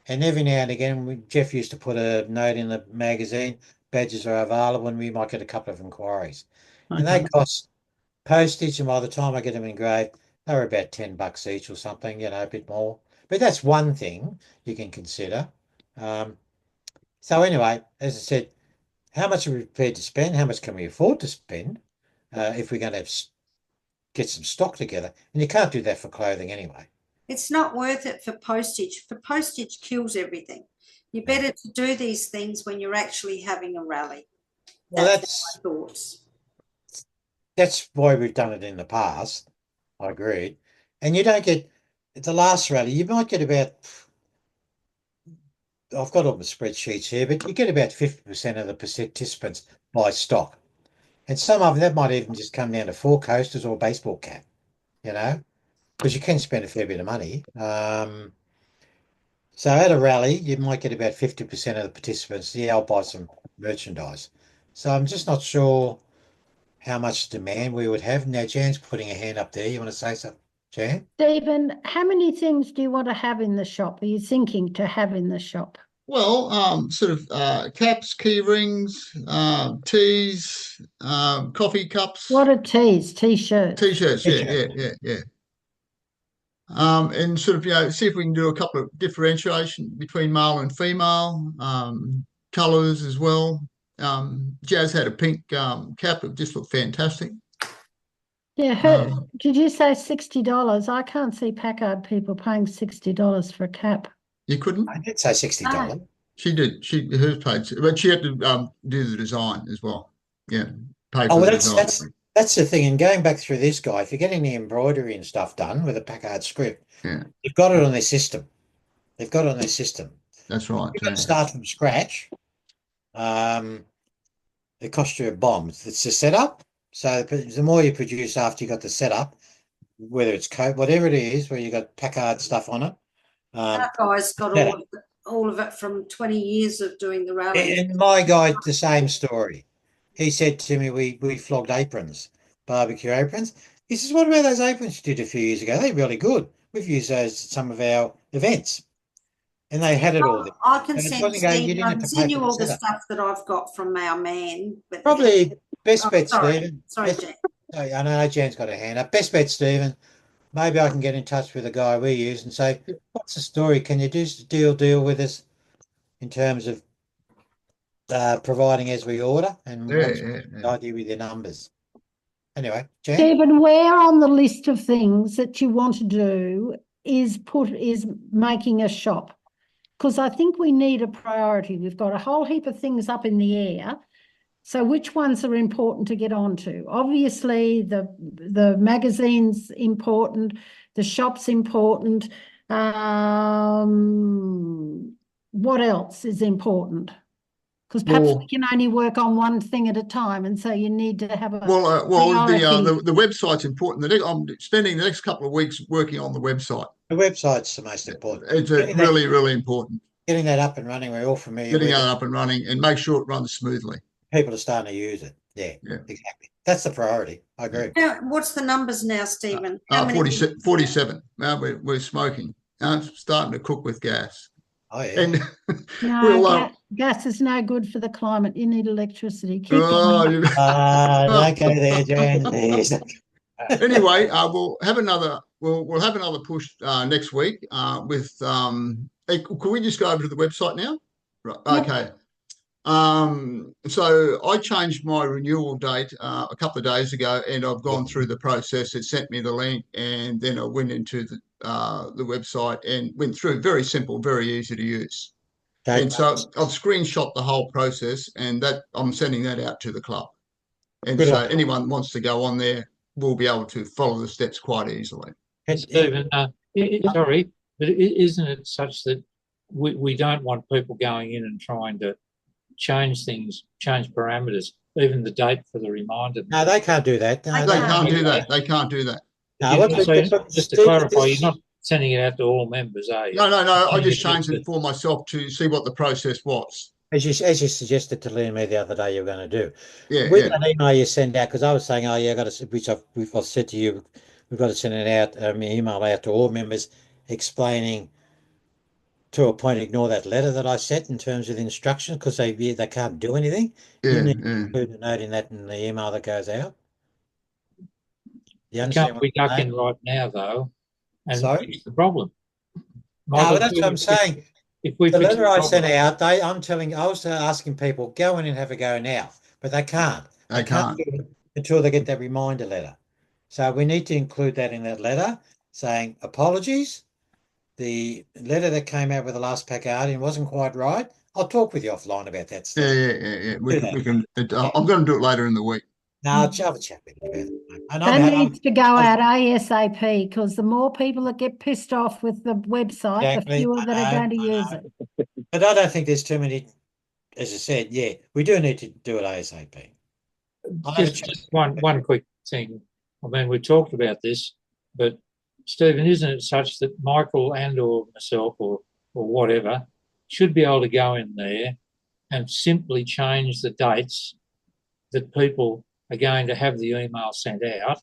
And every now and again, Jeff used to put a note in the magazine, badges are available, and we might get a couple of inquiries. Okay. And they cost postage, and by the time I get them engraved, they were about $10 each or something, a bit more. But that's one thing you can consider. So anyway, as I said, how much are we prepared to spend? How much can we afford to spend if we're going to get some stock together? And you can't do that for clothing anyway. It's not worth it for postage. For postage kills everything. You're better to do these things when you're actually having a rally. That's my thoughts. That's why we've done it in the past. I agree. And you don't get, at the last rally, you might get about I've got all the spreadsheets here, but you get about 50% of the participants buy stock. And some of them, that might even just come down to 4 coasters or baseball cap, you know, because you can spend a fair bit of money. So at a rally, you might get about 50% of the participants, yeah, I'll buy some merchandise. So I'm just not sure how much demand we would have. Now, Jan's putting a hand up there. You want to say something, Jan? Stephen, how many things do you want to have in the shop? Are you thinking to have in the shop? Well, sort of caps, key rings, teas, coffee cups. What are teas? T-shirts. T-shirts, yeah. And sort of, see if we can do a couple of differentiation between male and female, colours as well. Jazz had a pink cap. It just looked fantastic. Yeah, did you say $60? I can't see PACA people paying $60 for a cap. You couldn't? I did say $60. She did. Hers paid, but she had to do the design as well. Yeah, pay for Oh, the well, design. that's the thing. And going back through this guy, if you're getting the embroidery and stuff done with a Packard script, you've got it on their system. They've got it on their system. That's right. You've got to start from scratch. It costs you a bomb. It's the setup. So the more you produce after you got the setup, whether it's coat, whatever it is, where you got Packard stuff on it. That guy's got all of it from 20 years of doing the rally. And my guy, the same story. He said to me, we flogged aprons, barbecue aprons. He says, what about those aprons you did a few years ago? They're really good. We've used those at some of our events. And they had it all there. I can send you all the stuff that I've got from our man. But probably best bet, Stephen. Sorry, Jan. I know Jan's got a hand up. Best bet, Stephen. Maybe I can get in touch with the guy we use and say, what's the story? Can you do deal with us in terms of providing as we order and idea with your numbers? Anyway, Jan? Stephen, where on the list of things that you want to do is making a shop? Because I think we need a priority. We've got a whole heap of things up in the air. So which ones are important to get onto? Obviously, the magazine's important, the shop's important. What else is important? Because perhaps we can only work on one thing at a time, and so you need to have a the website's important. I'm spending the next couple of weeks working on the website. The website's the most important. It's really, really important. Getting that up and running, we're all familiar with it. Getting that up and running and make sure it runs smoothly. People are starting to use it. Yeah, exactly. That's the priority. I agree. Now, what's the numbers now, Stephen? 47. We're smoking. It's starting to cook with gas. Oh, yeah. And gas is no good for the climate. You need electricity. Keep don't go there, Jan. Anyway, we'll have another push next week with could we just go over to the website now? Right. Okay. So I changed my renewal date a couple of days ago, and I've gone through the process. It sent me the link, and then I went into the website and went through. Very simple, very easy to use. Okay. And so I've screenshot the whole process, and that I'm sending that out to the club. And so anyone wants to go on there will be able to follow the steps quite easily. Stephen, sorry, but isn't it such that we don't want people going in and trying to change things, change parameters, even the date for the reminder? No, they can't do that. They can't do that. They can't do that. No, just to clarify, you're not sending it out to all members, are you? No. I just changed it for myself to see what the process was. As you suggested to Lee and me the other day, you're going to do. With an email you send out, because I was saying, which I've said to you, we've got to send it out, email out to all members explaining to a point, ignore that letter that I sent in terms of the instructions, because they can't do anything. You need to include a note in the email that goes out. You can't be ducking right now, though. And it's the problem. No, that's what I'm saying. If we the letter I sent out, I was asking people, go in and have a go now, but they can't. They can't do it until they get that reminder letter. So we need to include that in that letter, saying apologies. The letter that came out with the last Packard wasn't quite right. I'll talk with you offline about that stuff. Yeah. We can. I'm going to do it later in the week. No, I'll have a chat with you about it. That needs to go out ASAP, because the more people that get pissed off with the website, the fewer that are going to use it. But I don't think there's too many, as I said, yeah, we do need to do it ASAP. Just one quick thing. I mean, we talked about this, but Stephen, isn't it such that Michael and or myself or whatever should be able to go in there and simply change the dates that people are going to have the email sent out?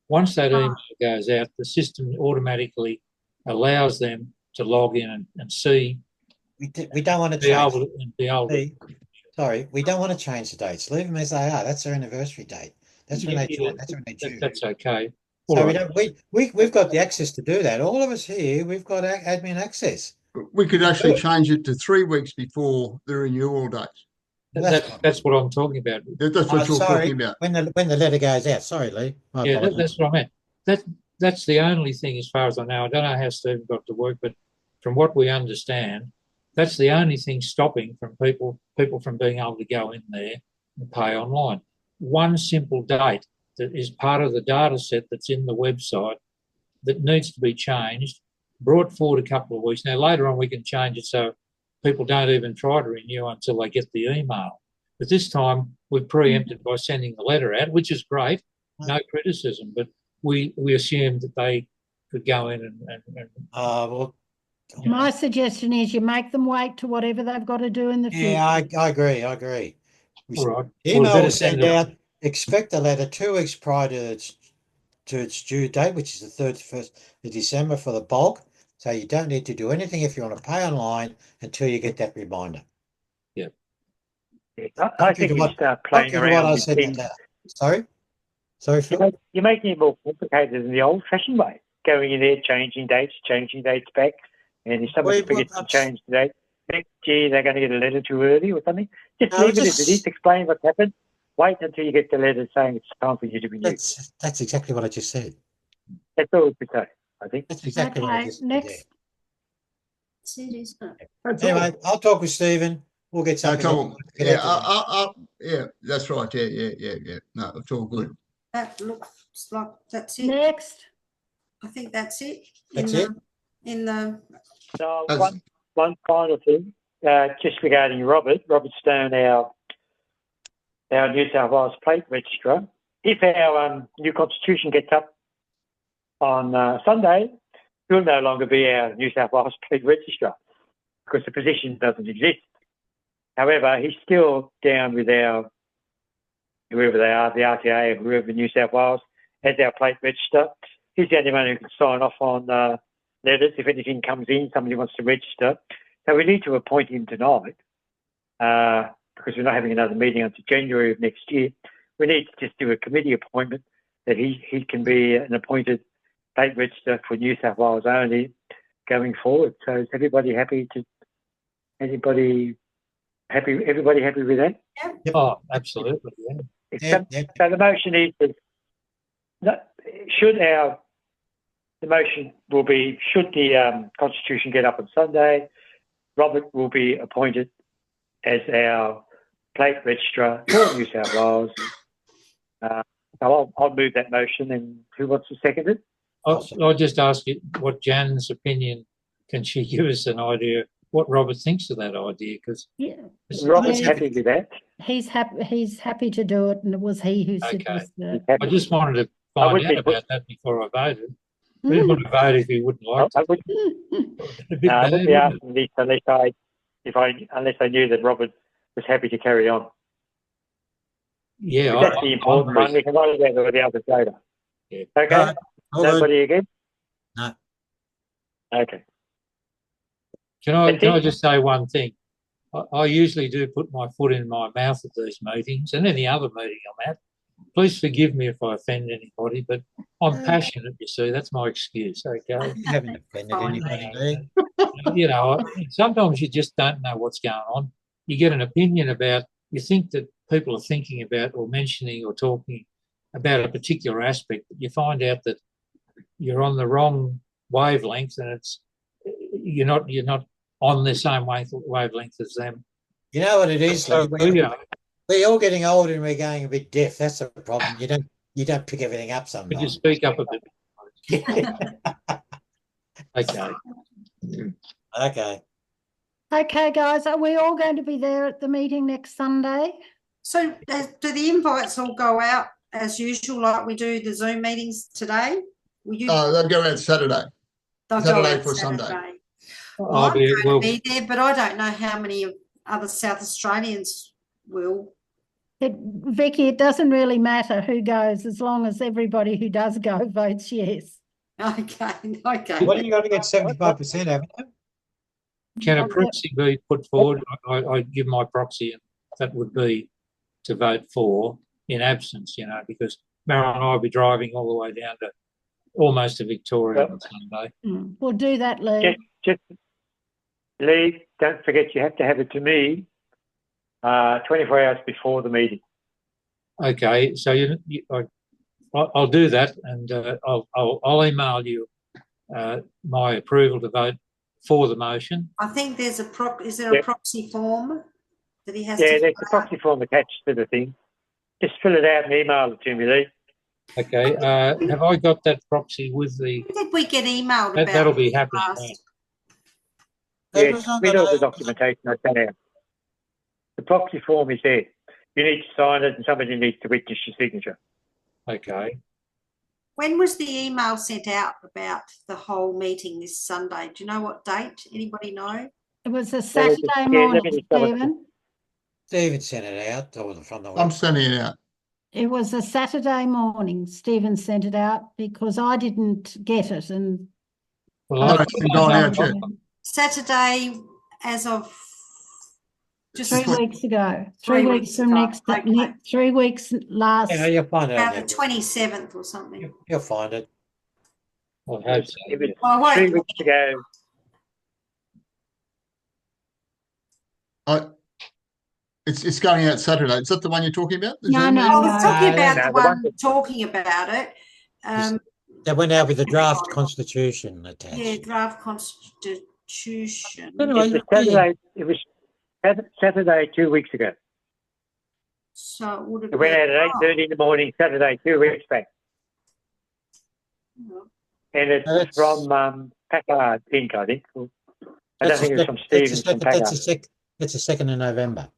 Once that email goes out, the system automatically allows them to log in and see. We don't want to change. Sorry, we don't want to change the dates. Leave them as they are. That's their anniversary date. That's when they join. That's when they do. That's okay. So we've got the access to do that. All of us here, we've got admin access. We could actually change it to 3 weeks before the renewal date. That's what I'm talking about. That's what you're talking about. When the letter goes out. Sorry, Lee. That's what I meant. That's the only thing, as far as I know. I don't know how Stephen got to work, but from what we understand, that's the only thing stopping from people from being able to go in there and pay online. One simple date that is part of the data set that's in the website that needs to be changed, brought forward a couple of weeks. Now, later on, we can change it so people don't even try to renew until they get the email. But this time, we've preempted by sending the letter out, which is great, no criticism, but we assumed that they could go in and my suggestion is you make them wait to whatever they've got to do in the future. Yeah, I agree. All right. Email was sent out. Expect a letter 2 weeks prior to its due date, which is the 31st of December for the bulk. So you don't need to do anything if you want to pay online until you get that reminder. Yeah. I think you start playing around with things. Sorry, Phil? You're making it more complicated than the old-fashioned way. Going in there, changing dates back. And if somebody forgets to change the date, next year they're going to get a letter too early or something. Just leave it as it is. Explain what's happened. Wait until you get the letter saying it's time for you to renew. That's exactly what I just said. That's all we could say, I think. That's exactly what I just said. Next. Anyway, I'll talk with Stephen. We'll get something. Yeah, that's right. Yeah. No, it's all good. That looks like that's it. Next. I think that's it. That's it. So one final thing, just regarding Robert Stone, our New South Wales plate registrar. If our new constitution gets up on Sunday, he'll no longer be our New South Wales plate registrar because the position doesn't exist. However, he's still down with our, whoever they are, the RTA, or whoever in New South Wales, as our plate registrar. He's the only one who can sign off on letters. If anything comes in, somebody wants to register. So we need to appoint him tonight because we're not having another meeting until January of next year. We need to just do a committee appointment that he can be an appointed plate register for New South Wales only going forward. So is everybody happy with that? Yep. Oh, absolutely. Yeah. So the motion is that should the Constitution get up on Sunday, Robert will be appointed as our plate registrar for New South Wales. So I'll move that motion, and who wants to second it? I'll just ask you what Jan's opinion, can she give us an idea what Robert thinks of that idea? Because Robert's happy with that. He's happy to do it, and it was he who suggested it. I just wanted to find out about that before I voted. I didn't want to vote if he wouldn't like it. I wouldn't be asking this unless I knew that Robert was happy to carry on. Yeah, that's the important one. We can write about all the others later. Yeah. Okay. Nobody again? No. Okay. Can I just say one thing? I usually do put my foot in my mouth at these meetings and any other meeting I'm at. Please forgive me if I offend anybody, but I'm passionate, you see. That's my excuse, okay? You haven't offended anybody, You know, sometimes you just don't know what's going on. You get an opinion about, you think that people are thinking about or mentioning or talking about a particular aspect, but you find out that you're on the wrong wavelength and you're not on the same wavelength as them. You know what it is? So, we're all getting older and we're going a bit deaf. That's the problem. You don't pick everything up sometimes. Could you speak up a bit? Okay. Okay. Okay, guys, are we all going to be there at the meeting next Sunday? So do the invites all go out as usual, like we do the Zoom meetings today? Will you? They'll go out Saturday. They'll Saturday go out for Saturday. Sunday. Well, I'm going to be there, but I don't know how many of other South Australians will. Vicky, it doesn't really matter who goes as long as everybody who does go votes yes. Okay. What are you going to get 75%, haven't you? Can a proxy be put forward? I give my proxy, and that would be to vote for in absence, because Meryl and I will be driving all the way down to almost to Victoria on Sunday. We'll do that, Lee. Just Lee, don't forget you have to have it to me 24 hours before the meeting. Okay, so I'll do that, and I'll email you my approval to vote for the motion. I think there's is there a proxy form that he has to fill out? Yeah, there's a proxy form attached to the thing. Just fill it out and email it to me, Lee. Okay, have I got that proxy with the... When did we get emailed about that'll be happening now. Yeah, read all the documentation I sent out. The proxy form is there. You need to sign it and somebody needs to witness your signature. Okay. When was the email sent out about the whole meeting this Sunday? Do you know what date? Anybody know? It was a Saturday morning, Stephen. Stephen sent it out. From the I'm sending it out. It was a Saturday morning. Stephen sent it out because I didn't get it. And well, Saturday as of just 3 weeks ago. 3 weeks from next. 3 weeks last. Yeah, you'll find it about the 27th or something. You'll find it. I hope so. It was 3 weeks ago. It's going out Saturday. Is that the one you're talking about? No. I was talking about the one talking about it. They went out with the draft constitution attached. Yeah, draft constitution. It was Saturday 2 weeks ago. So it would have it went out at 8:30 in the morning, Saturday 2 weeks back. And it's from PACA, I think. I don't think it's from Stevens from PACA. It's the 2nd of November.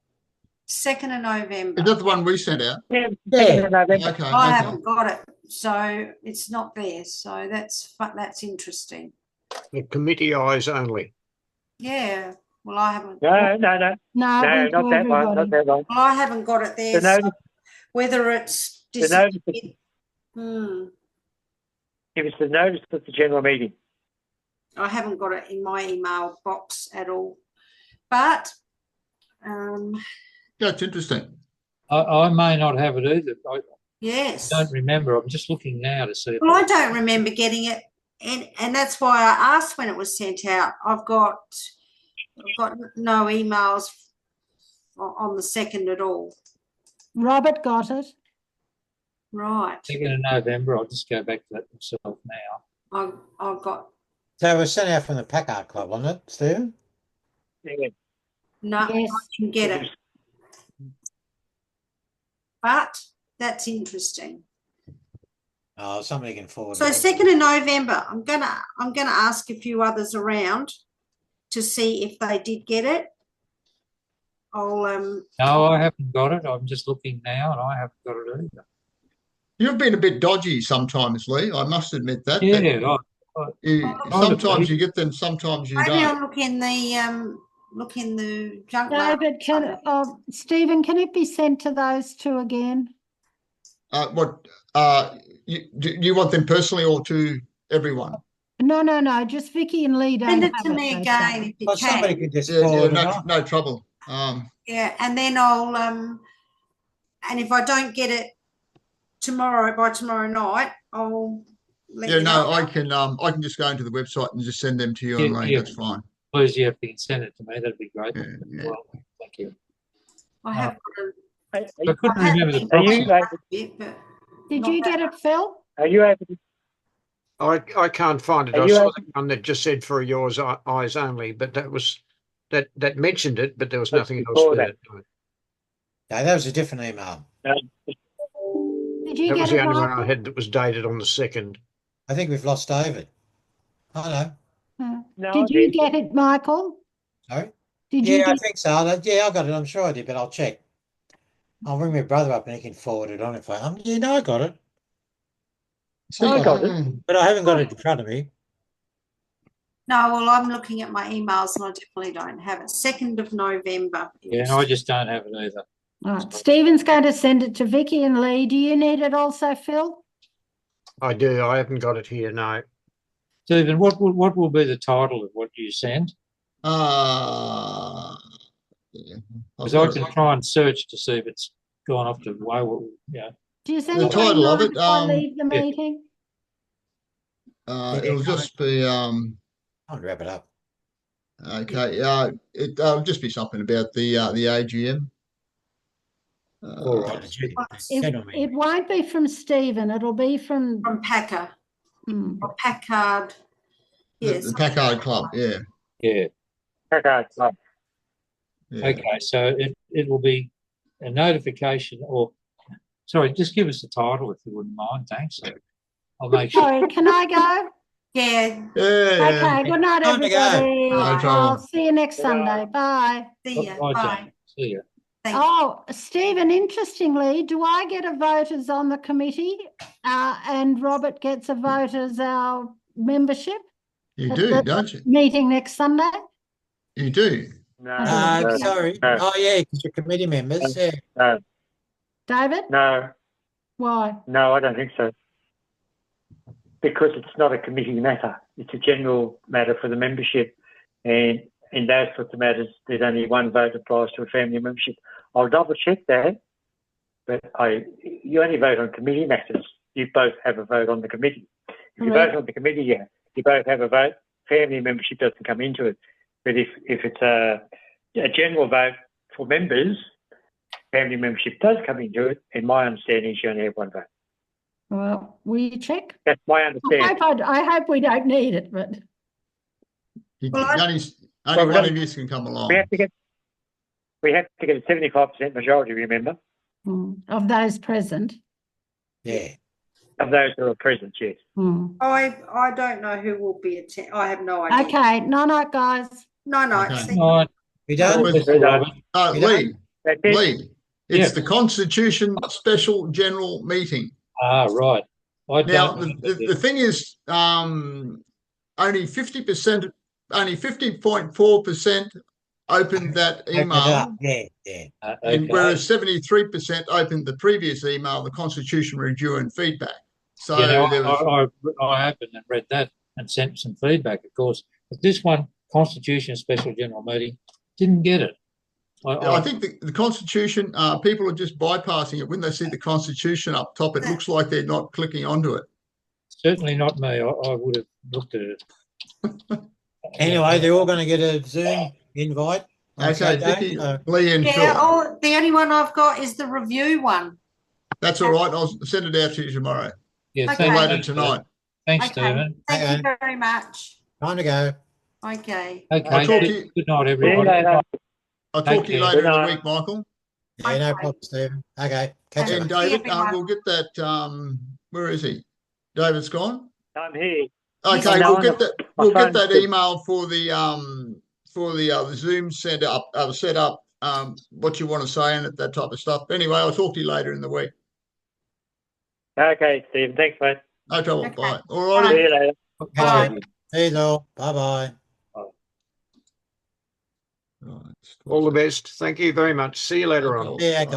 2nd of November. Is that the one we sent out? Yeah. 2nd of November. Okay. I haven't got it, so it's not there. So that's interesting. The committee eyes only. Yeah. Well, I haven't. No, not that one. Not that one. Well, I haven't got it there. So whether it's it was the notice of the general meeting. I haven't got it in my email box at all. But that's interesting. I may not have it either. Yes. I don't remember. I'm just looking now to see. Well, I don't remember getting it, and that's why I asked when it was sent out. I've got no emails on the 2nd at all. Robert got it. Right. 2nd of November. I'll just go back to that myself now. I've got. So it was sent out from the PACA Club, wasn't it, Stephen? Yeah. No, yes. I didn't get it. But that's interesting. Oh, somebody can forward. So 2nd of November, I'm gonna ask a few others around to see if they did get it. No, I haven't got it. I'm just looking now, and I haven't got it either. You've been a bit dodgy sometimes, Lee. I must admit that. Yeah. Sometimes you get them, sometimes you maybe don't. I'll look in the junk mail. David, Stephen, can it be sent to those two again? Do you want them personally or to everyone? No. Just Vicky and Lee don't send it have to me again if you can. Somebody could just no trouble. Yeah, and then I'll and if I don't get it by tomorrow night, I'll let you know. I can just go into the website and just send them to you online. That's fine. Please, if you can send it to me, that'd be great. Yeah. Well, thank you. I have I couldn't remember the proxy. Did you get it, Phil? Are you able to? I can't find it. I saw the one that just said for yours eyes only, but that mentioned it, but there was nothing else with it. No, that was a different email. Did you that get was the it, only one Michael? I had that was dated on the 2nd. I think we've lost David. Hello. Did you get it, Michael? Sorry? Did you Yeah, I get, think so. Yeah, I got it. I'm sure I did, but I'll check. I'll ring my brother up and he can forward it on if I. Yeah, no, I got it, I got it. but I haven't got it in front of me. No, well, I'm looking at my emails and I definitely don't have it. 2nd of November. Yeah, and I just don't have it either. all right, Stephen's going to send it to Vicky and Lee. Do you need it also, Phil? I do. I haven't got it here. No. Stephen, what will be the title of what you send? Yeah. Because I can try and search to see if it's gone off to yeah. Do you send The it title of it, before I leave the meeting? it'll just be I'll wrap it up. okay. It'll just be something about the AGM. All right. It won't be from Stephen. It'll be from PACA. or Packard. Yes. The Packard Club, yeah. Yeah. Packard Club. Yeah. Okay, so it will be a notification or, sorry, just give us the title if you wouldn't mind, thanks. I'll make sure. Sorry, can I go? Yeah. Okay, good night, Time to go. everybody. No trouble. I'll see you next Sunday. Bye. See ya. Bye, Bye. Jane. See you. Thank you. Oh, Stephen, interestingly, do I get a vote as on the committee and Robert gets a vote as our membership? You at do, the don't you? Meeting next Sunday? You do. No. Sorry. No. Oh, yeah, because you're committee members. Yeah. No. David? No. Why? No, I don't think so. Because it's not a committee matter. It's a general matter for the membership. And in those sorts of matters, there's only one vote applies to a family membership. I'll double check that. But you only vote on committee matters. You both have a vote on the committee. If you vote on the committee, you both have a vote. Family membership doesn't come into it. But if it's a general vote for members, family membership does come into it. And my understanding is you only have one vote. Well, will you check? That's my understanding. I hope we don't need it, but Only one of you can come along. We have to get a 75% majority, remember? of those present. Yeah. Of those who are present, yes. I don't know who will be attending. I have no idea. Okay, night, guys. Night. Okay. Right. You done? Lee, That's it. Lee, it's the Constitution Special General Meeting. Ah, right. Now, the thing is, only 50%, only 50.4% opened that email. Yeah. And whereas 73% opened the previous email, the Constitution Review and Feedback. So there was, I opened and read that and sent some feedback, of course. But this one, Constitution Special General Meeting, didn't get it. I think the Constitution, people are just bypassing it. When they see the Constitution up top, it looks like they're not clicking onto it. Certainly not me. I would have looked at it. Anyway, they're all going to get a Zoom invite. Okay, Vicky, Lee and Phil. Oh, the only one I've got is the review one. That's all right. I'll send it out to you tomorrow. Yeah, Okay. Later tonight. Thanks, Okay. Stephen. Thank you very much. Time to go. Okay. Okay. I'll talk to you. Good night, everybody. I'll talk to you later in the week, Michael. Yeah, no problem, Stephen. Okay, catch you. And David, we'll get that. Where is he? David's gone. I'm here. Okay, No, we'll get that. my We'll get phone's that email for the Zoom set up. What you want to say and that type of stuff. Anyway, I'll talk to you later in the week. Okay, Stephen. Thanks, mate. No trouble. Okay. Bye. All righty. See you later. Bye. See you all. Bye-bye. Right. All the best. Thank you very much. See you later on. Yeah, guys.